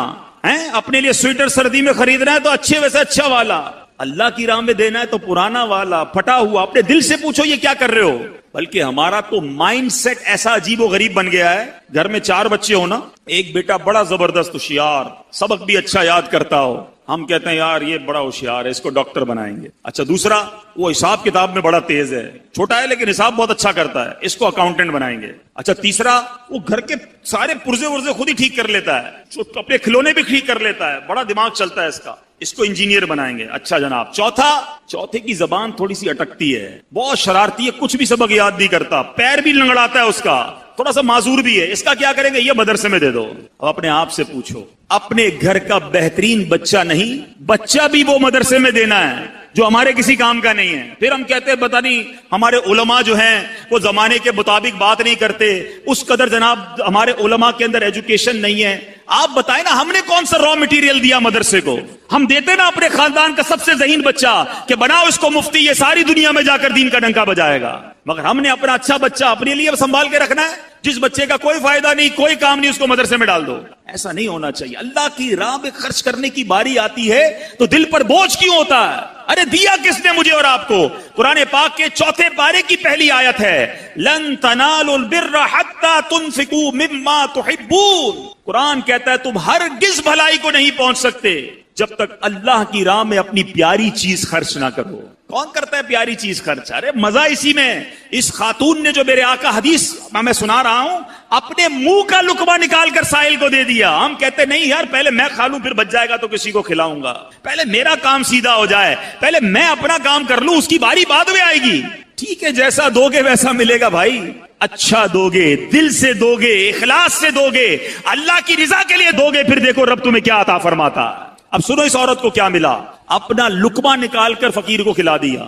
اپنے لیے سویٹر سردی میں خریدنا ہے تو اچھے ویسے اچھا والا. اللہ کی راہ میں دینا ہے تو پرانا والا پھٹا ہوا. اپنے دل سے پوچھو یہ کیا کر رہے ہو. بلکہ ہمارا تو مائنڈ سیٹ ایسا عجیب و غریب بن گیا ہے. گھر میں 4 بچے ہو نا, ایک بیٹا بڑا زبردست ہوشیار, سبق بھی اچھا یاد کرتا ہو, ہم کہتے ہیں یار یہ بڑا ہوشیار ہے, اس کو ڈاکٹر بنائیں گے. اچھا دوسرا وہ حساب کتاب میں بڑا تیز ہے, چھوٹا ہے لیکن حساب بہت اچھا کرتا ہے, اس کو اکاؤنٹنٹ بنائیں گے. اچھا تیسرا وہ گھر کے سارے پرزے ورزے خود ہی ٹھیک کر لیتا ہے, اپنے کھلونے بھی ٹھیک کر لیتا ہے, بڑا دماغ چلتا ہے اس کا, اس کو انجینئر بنائیں گے. اچھا جناب چوتھے کی زبان تھوڑی سی اٹکتی ہے, بہت شرارتی ہے, کچھ بھی سبق یاد نہیں کرتا, پیر بھی لنگڑاتا ہے اس کا, تھوڑا سا معذور بھی ہے, اس کا کیا کریں گے؟ یہ مدرسے میں دے دو. اب اپنے آپ سے پوچھو, اپنے گھر کا بہترین بچہ نہیں, بچہ بھی وہ مدرسے میں دینا ہے جو ہمارے کسی کام کا نہیں ہے. پھر ہم کہتے ہیں پتہ نہیں ہمارے علماء جو ہیں وہ زمانے کے مطابق بات نہیں کرتے, اس قدر جناب ہمارے علماء کے اندر ایجوکیشن نہیں ہے. آپ بتائیں نا, ہم نے کون سا را مٹیریل دیا مدرسے کو؟ ہم دیتے نا اپنے خاندان کا سب سے ذہین بچہ کہ بناؤ اس کو مفتی, یہ ساری دنیا میں جا کر دین کا ڈنکا بجائے گا. مگر ہم نے اپنا اچھا بچہ اپنے لیے سنبھال کے رکھنا ہے, جس بچے کا کوئی فائدہ نہیں, کوئی کام نہیں, اس کو مدرسے میں ڈال دو. ایسا نہیں ہونا چاہیے. اللہ کی راہ میں خرچ کرنے کی باری آتی ہے تو دل پر بوجھ کیوں ہوتا ہے؟ ارے دیا کس نے مجھے اور آپ کو؟ قرآن پاک کے 4 پارے کی پہلی آیت ہے, لن تنالوا البر حتى تنفقوا مما تحبون. قرآن کہتا ہے تم ہرگز بھلائی کو نہیں پہنچ سکتے جب تک اللہ کی راہ میں اپنی پیاری چیز خرچ نہ کرو. کون کرتا ہے پیاری چیز خرچ؟ ارے مزہ اسی میں. اس خاتون نے جو میرے آقا حدیث میں سنا رہا ہوں, اپنے منہ کا لقمہ نکال کر سائل کو دے دیا. ہم کہتے نہیں یار پہلے میں کھا لوں, پھر بچ جائے گا تو کسی کو کھلاؤں گا, پہلے میرا کام سیدھا ہو جائے, پہلے میں اپنا کام کر لوں, اس کی باری بعد میں آئے گی. ٹھیک ہے, جیسا دو گے ویسا ملے گا بھائی. اچھا دو گے, دل سے دو گے, اخلاص سے دو گے, اللہ کی رضا کے لیے دو گے, پھر دیکھو رب تمہیں کیا عطا فرماتا. اب سنو اس عورت کو کیا ملا, اپنا لقمہ نکال کر فقیر کو کھلا دیا,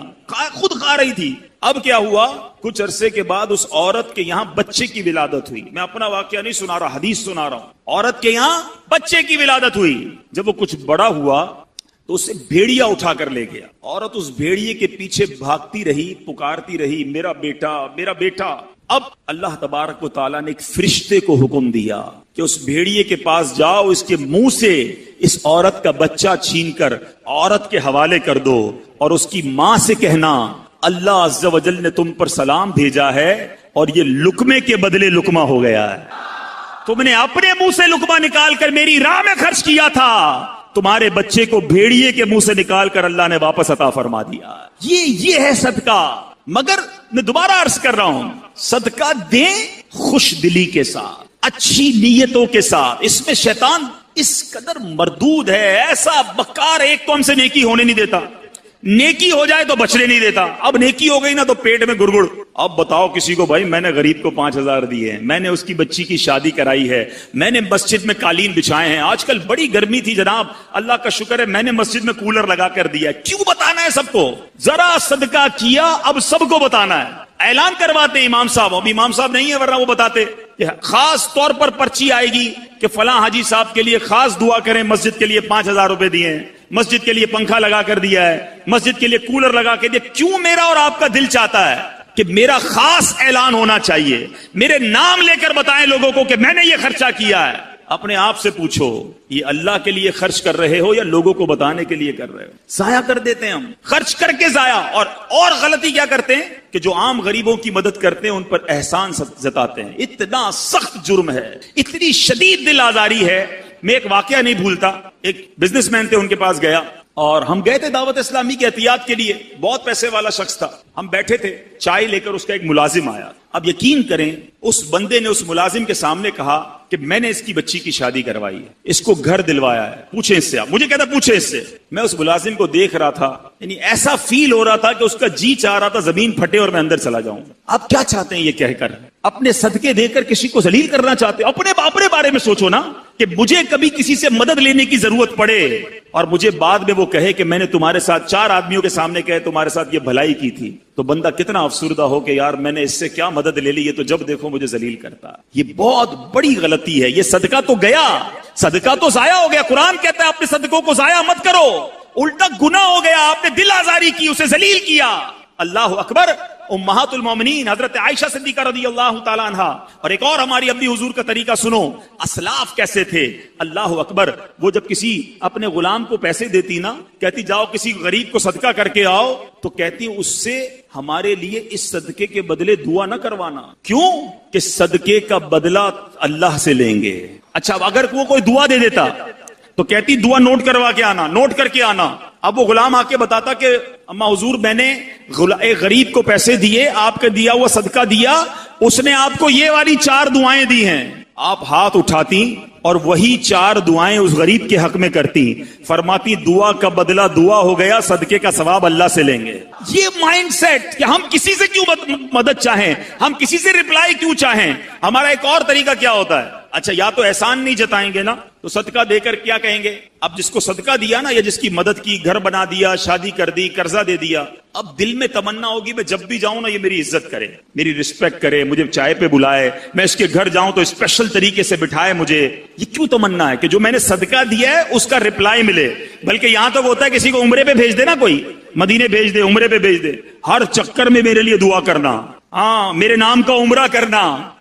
خود کھا رہی تھی. اب کیا ہوا, کچھ عرصے کے بعد اس عورت کے یہاں بچے کی ولادت ہوئی. میں اپنا واقعہ نہیں سنا رہا, حدیث سنا رہا ہوں. عورت کے یہاں بچے کی ولادت ہوئی. جب وہ کچھ بڑا ہوا تو اسے بھیڑیا اٹھا کر لے گیا. عورت اس بھیڑیے کے پیچھے بھاگتی رہی, پکارتی رہی, میرا بیٹا میرا بیٹا. اب اللہ تبارک و تعالیٰ نے ایک فرشتے کو حکم دیا کہ اس بھیڑیے کے پاس جاؤ, اس کے منہ سے اس عورت کا بچہ چھین کر عورت کے حوالے کر دو, اور اس کی ماں سے کہنا اللہ عز و جل نے تم پر سلام بھیجا ہے اور یہ لقمے کے بدلے لقمہ ہو گیا ہے. تم نے اپنے منہ سے لقمہ نکال کر میری راہ میں خرچ کیا تھا, تمہارے بچے کو بھیڑیے کے منہ سے نکال کر اللہ نے واپس عطا فرما دیا. یہ ہے صدقہ. مگر میں دوبارہ عرض کر رہا ہوں, صدقہ دیں خوش دلی کے ساتھ, اچھی نیتوں کے ساتھ. اس میں شیطان اس قدر مردود ہے, ایسا بکار, ایک تو ہم سے نیکی ہونے نہیں دیتا, نیکی ہو جائے تو بچنے نہیں دیتا. اب نیکی ہو گئی نا تو پیٹ میں گڑگڑ. اب بتاؤ کسی کو بھائی میں نے غریب کو 5,000 دیے ہیں, میں نے اس کی بچی کی شادی کرائی ہے, میں نے مسجد میں قالین بچھائے ہیں, آج کل بڑی گرمی تھی جناب, اللہ کا شکر ہے میں نے مسجد میں کولر لگا کر دیا. کیوں بتانا ہے سب کو؟ ذرا صدقہ کیا, اب سب کو بتانا ہے. اعلان کرواتے امام صاحب, اب امام صاحب نہیں ہے ورنہ وہ بتاتے. خاص طور پر پرچی آئے گی کہ فلاں حاجی صاحب کے لیے خاص دعا کریں, مسجد کے لیے 5,000 روپے دیے ہیں, مسجد کے لیے پنکھا لگا کر دیا ہے, مسجد کے لیے کولر لگا کے دیا. کیوں میرا اور آپ کا دل چاہتا ہے کہ میرا خاص اعلان ہونا چاہیے, میرے نام لے کر بتائیں لوگوں کو کہ میں نے یہ خرچہ کیا ہے. اپنے آپ سے پوچھو, یہ اللہ کے لیے خرچ کر رہے ہو یا لوگوں کو بتانے کے لیے کر رہے ہو؟ ضائع کر دیتے ہیں ہم, خرچ کر کے ضائع. اور غلطی کیا کرتے ہیں کہ جو عام غریبوں کی مدد کرتے ہیں ان پر احسان جتاتے ہیں. اتنا سخت جرم ہے, اتنی شدید دل آزاری ہے. میں ایک واقعہ نہیں بھولتا, ایک بزنس مین تھے, ان کے پاس گیا اور ہم گئے تھے دعوت اسلامی کی احتیاط کے لیے. بہت پیسے والا شخص تھا. ہم بیٹھے تھے, چائے لے کر اس کا ایک ملازم آیا. اب یقین کریں اس بندے نے اس ملازم کے سامنے کہا کہ میں نے اس کی بچی کی شادی کروائی ہے, اس کو گھر دلوایا ہے, پوچھیں اس سے. آپ مجھے کہتا پوچھیں اس سے. میں اس ملازم کو دیکھ رہا تھا, یعنی ایسا فیل ہو رہا تھا کہ اس کا جی چاہ رہا تھا زمین پھٹے اور میں اندر چلا جاؤں. آپ کیا چاہتے ہیں یہ کہہ کر؟ اپنے صدقے دے کر کسی کو ذلیل کرنا چاہتے ہیں؟ اپنے بارے میں سوچو نا کہ مجھے کبھی کسی سے مدد لینے کی ضرورت پڑے اور مجھے بعد میں وہ کہے کہ میں نے تمہارے ساتھ 4 آدمیوں کے سامنے کہے تمہارے ساتھ یہ بھلائی کی تھی, تو بندہ کتنا افسردہ ہو کہ یار میں نے اس سے کیا مدد لے لی, یہ تو جب دیکھو مجھے ذلیل کرتا. یہ بہت بڑی غلطی ہے. یہ صدقہ تو گیا, صدقہ تو ضائع ہو گیا. قرآن کہتا ہے اپنے صدقوں کو ضائع مت کرو, الٹا گناہ ہو گیا. آپ نے دل آزاری کی, اسے ذلیل کیا. اللہ اکبر. امہات المومنین حضرت عائشہ صدیقہ رضی اللہ تعالی عنہا, اور ایک اور ہماری امی حضور کا طریقہ سنو, اسلاف کیسے تھے. اللہ اکبر. وہ جب کسی اپنے غلام کو پیسے دیتی نا, کہتی جاؤ کسی غریب کو صدقہ کر کے آؤ, تو کہتی اس سے ہمارے لیے اس صدقے کے بدلے دعا نہ کروانا. کیوں؟ کہ صدقے کا بدلہ اللہ سے لیں گے. اچھا اگر وہ کوئی دعا دے دیتا تو کہتی دعا نوٹ کروا کے آنا, نوٹ کر کے آنا. اب وہ غلام آ کے بتاتا کہ اما حضور میں نے ایک غریب کو پیسے دیے, آپ کا دیا ہوا صدقہ دیا, اس نے آپ کو یہ والی 4 دعائیں دی ہیں. آپ ہاتھ اٹھاتی اور وہی 4 دعائیں اس غریب کے حق میں کرتی, فرماتی دعا کا بدلہ دعا ہو گیا, صدقے کا ثواب اللہ سے لیں گے. یہ مائنڈ سیٹ کہ ہم کسی سے کیوں مدد چاہیں, ہم کسی سے ریپلائی کیوں چاہیں. ہمارا ایک اور طریقہ کیا ہوتا ہے, اچھا یا تو احسان نہیں جتائیں گے نا, تو صدقہ دے کر کیا کہیں گے. اب جس کو صدقہ دیا نا, یا جس کی مدد کی, گھر بنا دیا, شادی کر دی, قرضہ دے دیا, اب دل میں تمنا ہوگی میں جب بھی جاؤں نا یہ میری عزت کرے, میری رسپیکٹ کرے, مجھے چائے پہ بلائے, میں اس کے گھر جاؤں تو اسپیشل طریقے سے بٹھائے مجھے. یہ کیوں تمنا ہے کہ جو میں نے صدقہ دیا ہے اس کا ریپلائی ملے. بلکہ یہاں تک ہوتا ہے کسی کو عمرے پہ بھیج دے نا, کوئی مدینے بھیج دے, عمرے پہ بھیج دے, ہر چکر میں میرے لیے دعا کرنا, ہاں میرے نام کا عمرہ کرنا,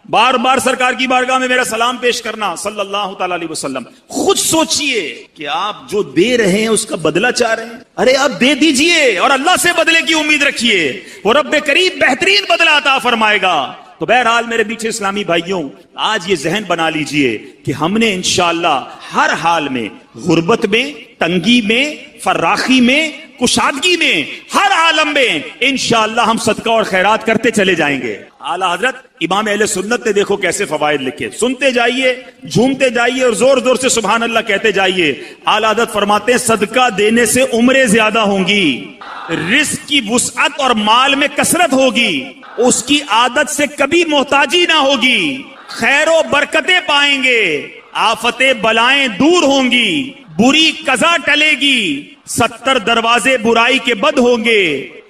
بار بار سرکار کی بارگاہ میں میرا سلام پیش کرنا صلی اللہ تعالی علیہ وسلم. خود سوچئے کہ آپ جو دے رہے ہیں اس کا بدلہ چاہ رہے ہیں. ارے آپ دے دیجئے اور اللہ سے بدلے کی امید رکھیے, وہ رب کریم بہترین بدلہ عطا فرمائے گا. تو بہرحال میرے میٹھے اسلامی بھائیوں, آج یہ ذہن بنا لیجئے کہ ہم نے انشاءاللہ ہر حال میں, غربت میں, تنگی میں, فراخی میں, کشادگی میں, ہر عالم میں انشاءاللہ ہم صدقہ اور خیرات کرتے چلے جائیں گے. اعلیٰ حضرت امام اہل سنت نے دیکھو کیسے فوائد لکھے, سنتے جائیے, جھومتے جائیے اور زور زور سے سبحان اللہ کہتے جائیے. اعلیٰ حضرت فرماتے ہیں صدقہ دینے سے عمریں زیادہ ہوں گی, رزق کی وسعت اور مال میں کثرت ہوگی, اس کی عادت سے کبھی محتاجی نہ ہوگی, خیر و برکتیں پائیں گے, آفتیں بلائیں دور ہوں گی, بری قضا ٹلے گی, 70 دروازے برائی کے بند ہوں گے,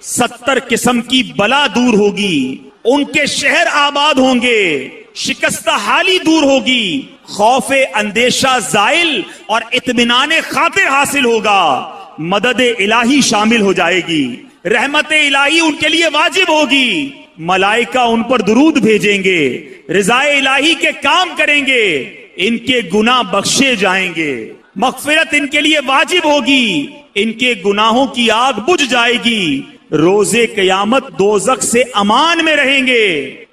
70 قسم کی بلا دور ہوگی, ان کے شہر آباد ہوں گے, شکستہ حالی دور ہوگی, خوف اندیشہ زائل اور اطمینان خاطر حاصل ہوگا, مدد الہی شامل ہو جائے گی, رحمت الہی ان کے لیے واجب ہوگی, ملائکہ ان پر درود بھیجیں گے, رضا الہی کے کام کریں گے, ان کے گناہ بخشے جائیں گے, مغفرت ان کے لیے واجب ہوگی, ان کے گناہوں کی آگ بجھ جائے گی, روزے قیامت دوزخ سے امان میں رہیں گے,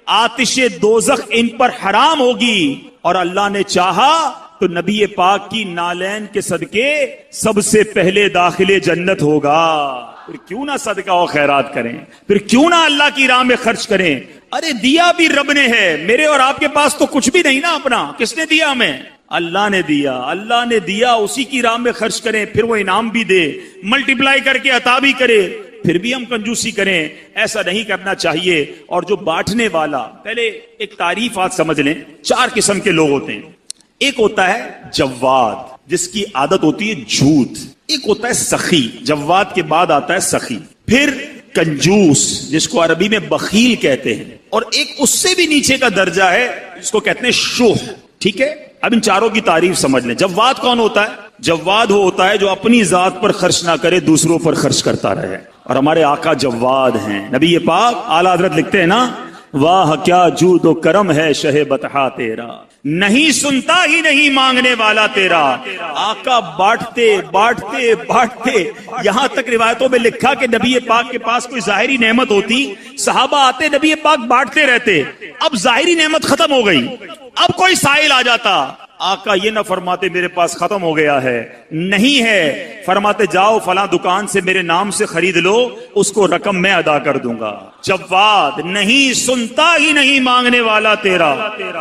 آتش دوزخ ان پر حرام ہوگی, اور اللہ نے چاہا تو نبی پاک کی نالین کے صدقے سب سے پہلے داخل جنت ہوگا. پھر کیوں نہ صدقہ و خیرات کریں, پھر کیوں نہ اللہ کی راہ میں خرچ کریں. ارے دیا بھی رب نے ہے, میرے اور آپ کے پاس تو کچھ بھی نہیں نا اپنا, کس نے دیا ہمیں؟ اللہ نے دیا, اللہ نے دیا, اسی کی راہ میں خرچ کریں, پھر وہ انعام بھی دے, ملٹیپلائی کر کے عطا بھی کرے, پھر بھی ہم کنجوسی کریں. ایسا نہیں کرنا چاہیے. اور جو بانٹنے والا, پہلے ایک تعریف آج سمجھ لیں, 4 قسم کے لوگ ہوتے ہیں. ایک ہوتا ہے جواد, جس کی عادت ہوتی ہے جھوٹ. ایک ہوتا ہے سخی, جواد کے بعد آتا ہے سخی. پھر کنجوس, جس کو عربی میں بخیل کہتے ہیں. اور ایک اس سے بھی نیچے کا درجہ ہے جس کو کہتے ہیں شوہ. ٹھیک ہے, اب ان چاروں کی تعریف سمجھ لیں. جواد کون ہوتا ہے؟ جواد وہ ہوتا ہے جو اپنی ذات پر خرچ نہ کرے, دوسروں پر خرچ کرتا رہے. اور ہمارے آقا جواد ہیں. نبی پاک اعلیٰ حضرت لکھتے ہیں نا, واہ کیا جود و کرم ہے شہ بطحا تیرا, نہیں سنتا ہی نہیں مانگنے والا تیرا. آقا بانٹتے بانٹتے بانٹتے, یہاں تک روایتوں میں لکھا کہ نبی پاک کے پاس کوئی ظاہری نعمت ہوتی, صحابہ آتے, نبی پاک بانٹتے رہتے. اب ظاہری نعمت ختم ہو گئی, اب کوئی سائل آ جاتا, آقا یہ نہ فرماتے میرے پاس ختم ہو گیا ہے، نہیں ہے، فرماتے جاؤ فلاں دکان سے میرے نام سے خرید لو، اس کو رقم میں ادا کر دوں گا۔ جواد نہیں، سنتا ہی نہیں مانگنے والا تیرا،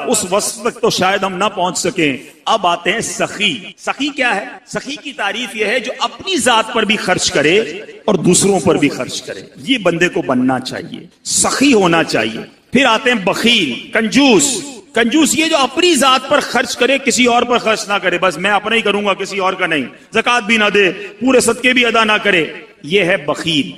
اس وصف تک تو شاید ہم نہ پہنچ سکیں۔ اب آتے ہیں سخی۔ سخی کیا ہے؟ سخی کی تعریف یہ ہے جو اپنی ذات پر بھی خرچ کرے اور دوسروں پر بھی خرچ کرے، یہ بندے کو بننا چاہیے، سخی ہونا چاہیے۔ پھر آتے ہیں بخیل، کنجوس۔ کنجوس یہ جو اپنی ذات پر خرچ کرے، کسی اور پر خرچ نہ کرے، بس میں اپنا ہی کروں گا، کسی اور کا نہیں، زکوٰۃ بھی نہ دے، پورے صدقے بھی ادا نہ کرے، یہ ہے بخیل۔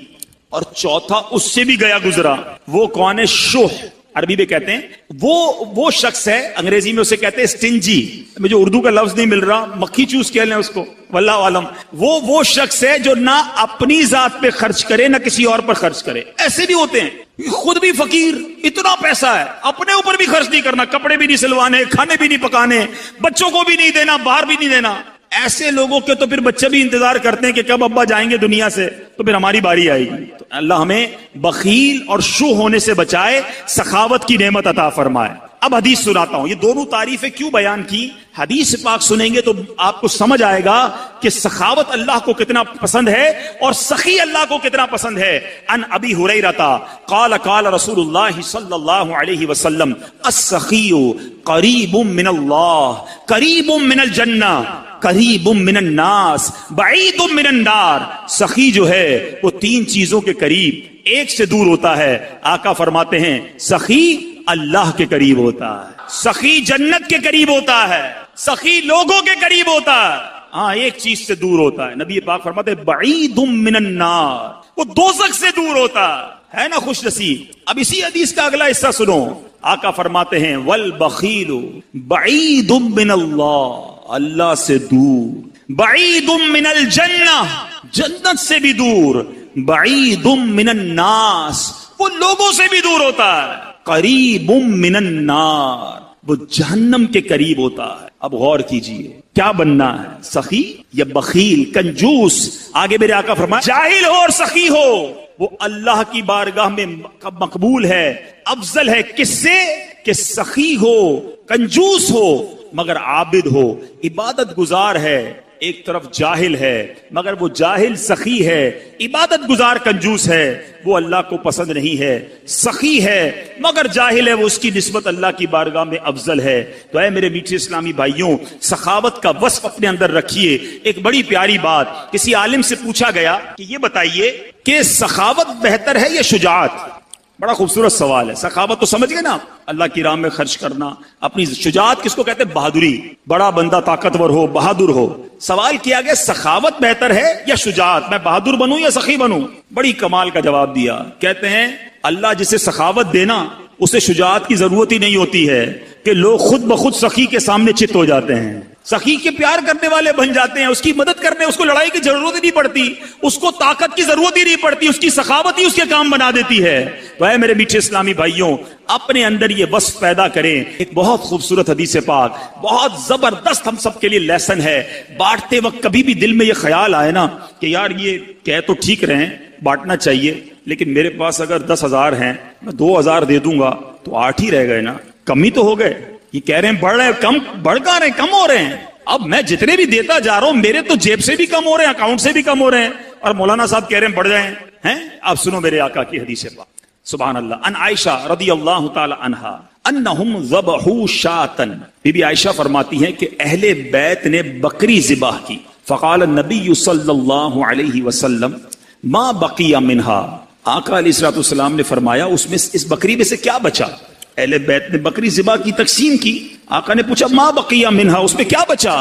اور چوتھا اس سے بھی گیا گزرا، وہ کون ہے؟ شح، عربی میں کہتے ہیں وہ شخص ہے، انگریزی میں اسے کہتے ہیں سٹنجی، مجھے اردو کا لفظ نہیں مل رہا، مکھی چوس کہہ لیں اس کو، واللہ عالم۔ وہ شخص ہے جو نہ اپنی ذات پہ خرچ کرے نہ کسی اور پر خرچ کرے۔ ایسے بھی ہوتے ہیں، خود بھی فقیر، اتنا پیسہ ہے، اپنے اوپر بھی خرچ نہیں کرنا، کپڑے بھی نہیں سلوانے، کھانے بھی نہیں پکانے، بچوں کو بھی نہیں دینا، باہر بھی نہیں دینا۔ ایسے لوگوں کے تو پھر بچے بھی انتظار کرتے ہیں کہ کب ابا جائیں گے دنیا سے تو پھر ہماری باری آئے گی۔ تو اللہ ہمیں بخیل اور شو ہونے سے بچائے، سخاوت کی نعمت عطا فرمائے۔ اب حدیث سناتا ہوں، یہ دونوں تعریفیں کیوں بیان کی؟ حدیث پاک سنیں گے تو آپ کو سمجھ آئے گا کہ سخاوت اللہ کو کتنا پسند ہے اور سخی اللہ کو کتنا پسند ہے۔ ان ابی ہریرہ قال قال رسول اللہ صلی اللہ علیہ وسلم السخی قریب من اللہ قریب من الجنہ قریب من الناس بعید من النار۔ سخی جو ہے وہ تین چیزوں کے قریب، ایک سے دور ہوتا ہے۔ آقا فرماتے ہیں سخی اللہ کے قریب ہوتا ہے، سخی جنت کے قریب ہوتا ہے، سخی لوگوں کے قریب ہوتا ہے، ہاں ایک چیز سے دور ہوتا ہے۔ نبی پاک فرماتے ہیں بعید من النار، وہ دوزخ سے دور ہوتا ہے نا خوش نصیب۔ اب اسی حدیث کا اگلا حصہ سنو، آقا فرماتے ہیں والبخیل بعید من اللہ، اللہ سے دور، بعید من الجنہ، جنت سے بھی دور، بعید من الناس، وہ لوگوں سے بھی دور ہوتا ہے، قریب من النار، وہ جہنم کے قریب ہوتا ہے۔ اب غور کیجئے کیا بننا ہے، سخی یا بخیل، کنجوس؟ آگے میرے آقا فرمائے جاہل ہو اور سخی ہو وہ اللہ کی بارگاہ میں مقبول ہے، افضل ہے، کس سے؟ کہ سخی ہو، کنجوس ہو مگر عابد ہو، عبادت گزار ہے، ایک طرف جاہل ہے مگر وہ جاہل سخی ہے، عبادت گزار کنجوس ہے، وہ اللہ کو پسند نہیں ہے، سخی ہے مگر جاہل ہے، وہ اس کی نسبت اللہ کی بارگاہ میں افضل ہے۔ تو اے میرے میٹھے اسلامی بھائیوں، سخاوت کا وصف اپنے اندر رکھیے۔ ایک بڑی پیاری بات، کسی عالم سے پوچھا گیا کہ یہ بتائیے کہ سخاوت بہتر ہے یا شجاعت؟ بڑا خوبصورت سوال ہے۔ سخاوت تو سمجھ گئے نا، اللہ کی راہ میں خرچ کرنا، اپنی شجاعت کس کو کہتے ہیں؟ بہادری، بڑا بندہ طاقتور ہو، بہادر ہو۔ سوال کیا گیا سخاوت بہتر ہے یا شجاعت، میں بہادر بنوں یا سخی بنوں؟ بڑی کمال کا جواب دیا، کہتے ہیں اللہ جسے سخاوت دینا اسے شجاعت کی ضرورت ہی نہیں ہوتی ہے کہ لوگ خود بخود سخی کے سامنے چت ہو جاتے ہیں، سخی کے پیار کرنے والے بن جاتے ہیں، اس کی مدد کرنے، اس کو لڑائی کی ضرورت ہی نہیں پڑتی، اس کو طاقت کی ضرورت ہی نہیں پڑتی، اس کی سخاوت ہی اس کے کام بنا دیتی ہے۔ تو اے میرے میٹھے اسلامی بھائیوں، اپنے اندر یہ وصف پیدا کریں۔ ایک بہت خوبصورت حدیث پاک، بہت زبردست ہم سب کے لیے لیسن ہے۔ بانٹتے وقت کبھی بھی دل میں یہ خیال آئے نا کہ یار یہ کہہ تو ٹھیک رہے ہیں، بانٹنا چاہیے، لیکن میرے پاس اگر 10,000 ہیں، میں 2,000 دے دوں گا تو 8 ہی رہ گئے نا، کم ہی تو ہو گئے۔ یہ کہہ رہے ہیں بڑھ رہے ہیں، کم بڑھ کہاں رہے ہیں، کم ہو رہے ہیں۔ اب میں جتنے بھی دیتا جا رہا ہوں میرے تو جیب سے بھی کم ہو رہے ہیں، اکاؤنٹ سے بھی کم ہو رہے ہیں، اور مولانا صاحب کہہ رہے ہیں بڑھ جائیں ہیں۔ آپ سنو میرے آقا کی حدیث پاک، سبحان اللہ۔ ان عائشہ رضی اللہ تعالی عنہا انہم ذبحوا شاۃ، بی بی عائشہ فرماتی ہیں کہ اہل بیت نے بکری ذبح کی، فقال النبی صلی اللہ علیہ وسلم ما بقی منہا، آقا علیہ الصلوۃ والسلام نے فرمایا اس میں اس بکری میں سے کیا بچا؟ اہل بیت نے بکری ذبح کی، تقسیم کی، آقا نے پوچھا ما بقی منہا، اس میں کیا بچا؟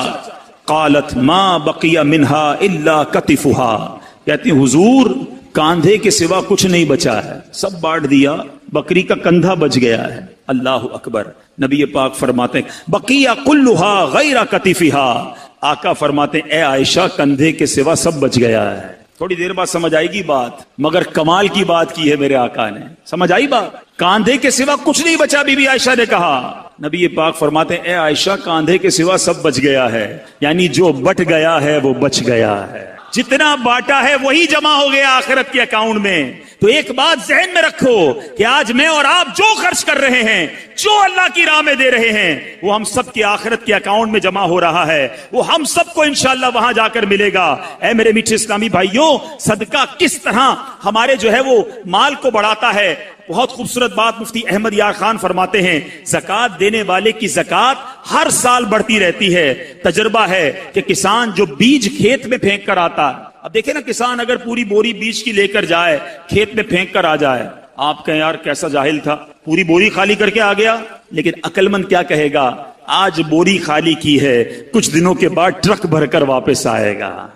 قالت ما بقی منہا الا کتفها، کہتی حضور کاندھے کے سوا کچھ نہیں بچا ہے، سب بانٹ دیا، بکری کا کندھا بچ گیا ہے۔ اللہ اکبر۔ نبی پاک فرماتے ہیں بقی کلھا غیر کتفها، آقا فرماتے ہیں اے عائشہ کندھے کے سوا سب بچ گیا ہے۔ تھوڑی دیر بعد سمجھ آئے گی بات، مگر کمال کی بات کی ہے میرے آقا نے، سمجھ آئی بات؟ کاندھے کے سوا کچھ نہیں بچا، بی بی عائشہ نے کہا۔ نبی پاک فرماتے ہیں اے عائشہ کاندھے کے سوا سب بچ گیا ہے، یعنی جو بٹ گیا ہے وہ بچ گیا ہے، جتنا باٹا ہے وہی جمع ہو گیا آخرت کے اکاؤنٹ میں۔ تو ایک بات ذہن میں رکھو کہ آج میں اور آپ جو خرچ کر رہے ہیں، جو اللہ کی راہ میں دے رہے ہیں، وہ ہم سب کے آخرت کے اکاؤنٹ میں جمع ہو رہا ہے، وہ ہم سب کو انشاءاللہ وہاں جا کر ملے گا۔ اے میرے میٹھے اسلامی بھائیوں، صدقہ کس طرح ہمارے جو ہے وہ مال کو بڑھاتا ہے۔ بہت خوبصورت بات مفتی احمد یار خان فرماتے ہیں، زکات دینے والے کی زکات ہر سال بڑھتی رہتی ہے۔ تجربہ ہے کہ کسان جو بیج کھیت میں پھینک کر آتا، اب دیکھیں نا، کسان اگر پوری بوری بیج کی لے کر جائے، کھیت میں پھینک کر آ جائے، آپ کہیں یار کیسا جاہل تھا، پوری بوری خالی کر کے آ گیا۔ لیکن عقل مند کیا کہے گا، آج بوری خالی کی ہے، کچھ دنوں کے بعد ٹرک بھر کر واپس آئے گا۔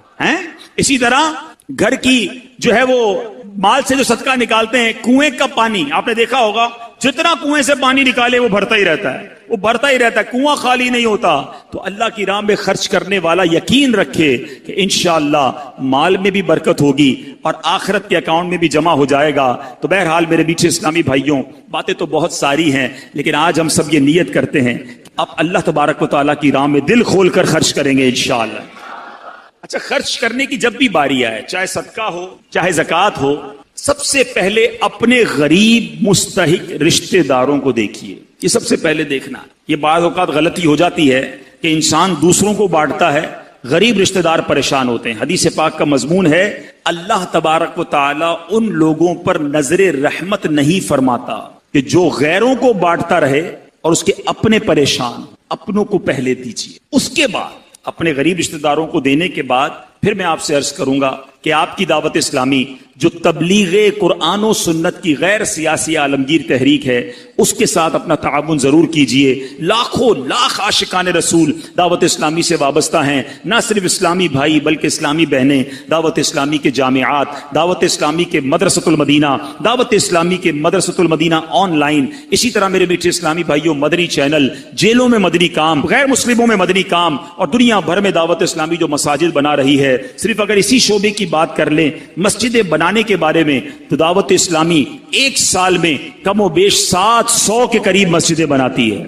اسی طرح گھر کی جو ہے وہ مال سے جو صدقہ نکالتے ہیں، کنویں کا پانی آپ نے دیکھا ہوگا، جتنا کنویں سے پانی نکالے وہ بھرتا ہی رہتا ہے، وہ بھرتا ہی رہتا ہے، کنواں خالی نہیں ہوتا۔ تو اللہ کی راہ میں خرچ کرنے والا یقین رکھے کہ انشاءاللہ مال میں بھی برکت ہوگی اور آخرت کے اکاؤنٹ میں بھی جمع ہو جائے گا۔ تو بہرحال میرے میٹھے اسلامی بھائیوں، باتیں تو بہت ساری ہیں، لیکن آج ہم سب یہ نیت کرتے ہیں اب اللہ تبارک و تعالیٰ کی راہ میں دل کھول کر خرچ کریں گے انشاءاللہ۔ اچھا، خرچ کرنے کی جب بھی باری آئے، چاہے صدقہ ہو چاہے زکوٰۃ ہو، سب سے پہلے اپنے غریب مستحق رشتہ داروں کو دیکھیے، یہ سب سے پہلے دیکھنا۔ یہ بعض اوقات غلطی ہو جاتی ہے کہ انسان دوسروں کو بانٹتا ہے، غریب رشتہ دار پریشان ہوتے ہیں۔ حدیث پاک کا مضمون ہے، اللہ تبارک و تعالی ان لوگوں پر نظر رحمت نہیں فرماتا کہ جو غیروں کو بانٹتا رہے اور اس کے اپنے پریشان، اپنوں کو پہلے دیجیے، اس کے بعد اپنے غریب رشتہ داروں کو دینے کے بعد پھر میں آپ سے عرض کروں گا کہ آپ کی دعوت اسلامی جو تبلیغ قرآن و سنت کی غیر سیاسی عالمگیر تحریک ہے، اس کے ساتھ اپنا تعاون ضرور کیجئے۔ لاکھوں لاکھ عاشقان رسول دعوت اسلامی سے وابستہ ہیں، نہ صرف اسلامی بھائی بلکہ اسلامی بہنیں، دعوت اسلامی کے جامعات، دعوت اسلامی کے مدرسۃ المدینہ، دعوت اسلامی کے مدرسۃ المدینہ آن لائن، اسی طرح میرے میٹھے اسلامی بھائیوں مدنی چینل، جیلوں میں مدنی کام، غیر مسلموں میں مدنی کام، اور دنیا بھر میں دعوت اسلامی جو مساجد بنا رہی ہے۔ صرف اگر اسی شعبے کی بات کر لیں، مسجدیں بنانے کے بارے میں، تو دعوت اسلامی ایک سال میں کم و بیش 700 کے قریب مسجدیں بناتی ہے۔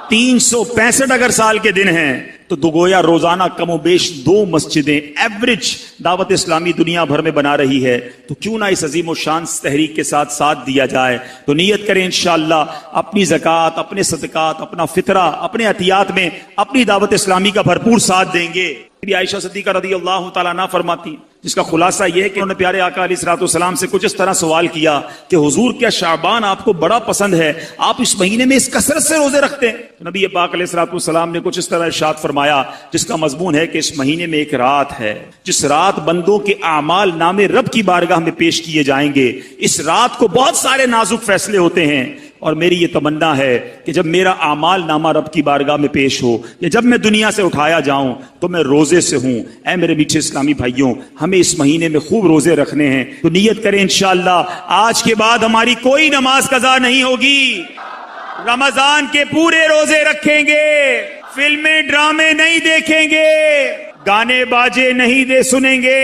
365 اگر سال کے دن ہیں تو گویا روزانہ کم و بیش 2 مسجدیں ایوریج دعوت اسلامی دنیا بھر میں بنا رہی ہے۔ تو کیوں نہ اس عظیم و شان تحریک کے ساتھ دیا جائے۔ تو نیت کریں انشاءاللہ اپنی زکوٰۃ، اپنے صدقات، اپنا فطرہ، اپنے عطیات میں اپنی دعوت اسلامی کا بھرپور ساتھ دیں گے۔ عائشہ صدیقہ رضی اللہ تعالیٰ عنہ فرماتی، جس کا خلاصہ یہ ہے کہ انہوں نے پیارے آقا علیہ الصلوۃ والسلام سے کچھ اس طرح سوال کیا کہ حضور کیا شعبان آپ کو بڑا پسند ہے، آپ اس مہینے میں اس کثرت سے روزے رکھتے ہیں؟ تو نبی پاک علیہ الصلوۃ والسلام نے کچھ اس طرح ارشاد فرمایا جس کا مضمون ہے کہ اس مہینے میں ایک رات ہے جس رات بندوں کے اعمال نامے رب کی بارگاہ میں پیش کیے جائیں گے۔ اس رات کو بہت سارے نازک فیصلے ہوتے ہیں، اور میری یہ تمنا ہے کہ جب میرا اعمال نامہ رب کی بارگاہ میں پیش ہو یا جب میں دنیا سے اٹھایا جاؤں تو میں روزے سے ہوں۔ اے میرے میٹھے اسلامی بھائیوں، ہمیں اس مہینے میں خوب روزے رکھنے ہیں، تو نیت کریں انشاءاللہ آج کے بعد ہماری کوئی نماز قضا نہیں ہوگی، رمضان کے پورے روزے رکھیں گے، فلمیں ڈرامے نہیں دیکھیں گے، گانے باجے نہیں سنیں گے۔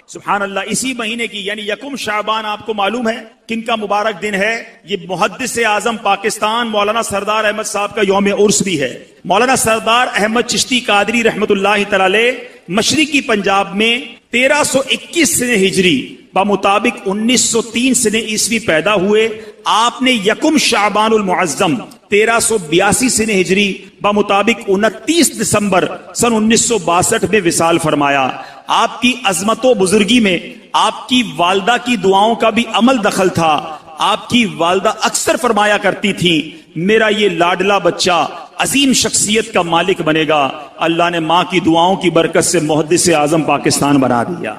سبحان اللہ، اسی مہینے کی یعنی یکم شعبان آپ کو معلوم ہے کن کا مبارک دن ہے؟ یہ محدث اعظم پاکستان مولانا سردار احمد صاحب کا یوم عرس بھی ہے۔ مولانا سردار احمد چشتی قادری رحمت اللہ تعالی علیہ مشرقی پنجاب میں 1321 سنہ ہجری بمطابق 1903 سنہ عیسوی پیدا ہوئے۔ آپ نے یکم شعبان المعظم 1382 سنہ ہجری بمطابق 29 دسمبر سن 1962 میں وصال فرمایا۔ آپ کی عظمت و بزرگی میں آپ کی والدہ کی دعاؤں کا بھی عمل دخل تھا۔ آپ کی والدہ اکثر فرمایا کرتی تھی، میرا یہ لاڈلا بچہ عظیم شخصیت کا مالک بنے گا۔ اللہ نے ماں کی دعاؤں کی برکت سے محدث اعظم پاکستان بنا دیا۔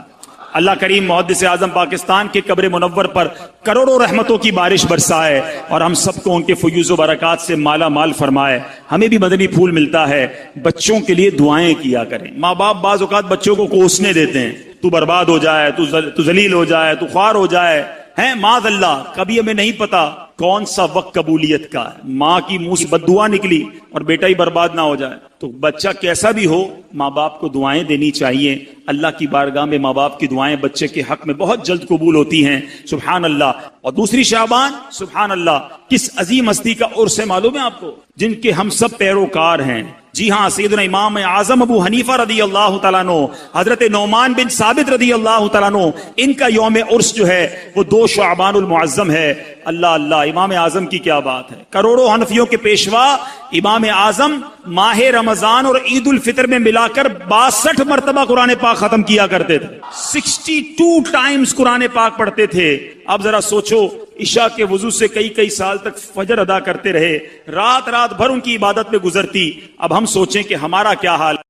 اللہ کریم محدث اعظم پاکستان کے قبر منور پر کروڑوں رحمتوں کی بارش برسائے اور ہم سب کو ان کے فیوز و برکات سے مالا مال فرمائے۔ ہمیں بھی مدنی پھول ملتا ہے، بچوں کے لیے دعائیں کیا کریں۔ ماں باپ بعض اوقات بچوں کو کوسنے دیتے ہیں، تو برباد ہو جائے، تو ذلیل ہو جائے، تو خوار ہو جائے، ہیں معاذ اللہ۔ کبھی ہمیں نہیں پتا کون سا وقت قبولیت کا ہے، ماں کی منہ سے بد دعا نکلی اور بیٹا ہی برباد نہ ہو جائے۔ تو بچہ کیسا بھی ہو، ماں باپ کو دعائیں دینی چاہیے۔ اللہ کی بارگاہ میں ماں باپ کی دعائیں بچے کے حق میں بہت جلد قبول ہوتی ہیں۔ سبحان اللہ۔ اور دوسری شعبان، سبحان اللہ، کس عظیم ہستی کا عرس ہے معلوم ہے آپ کو؟ جن کے ہم سب پیروکار ہیں، جی ہاں، سیدنا امام اعظم ابو حنیفہ رضی اللہ تعالیٰ عنہ، حضرت نعمان بن ثابت رضی اللہ تعالیٰ عنہ، ان کا یوم عرس جو ہے وہ 2 شعبان المعظم ہے۔ اللہ اللہ، امام اعظم کی کیا بات ہے! کروڑوں حنفیوں کے پیشوا امام اعظم ماہ رمضان اور عید الفطر میں ملا کر 62 مرتبہ قرآن پاک ختم کیا کرتے تھے، 62 ٹائمز قرآن پاک پڑھتے تھے۔ اب ذرا سوچو، عشاء کے وضو سے کئی سال تک فجر ادا کرتے رہے، رات بھر ان کی عبادت میں گزرتی۔ اب ہم سوچیں کہ ہمارا کیا حال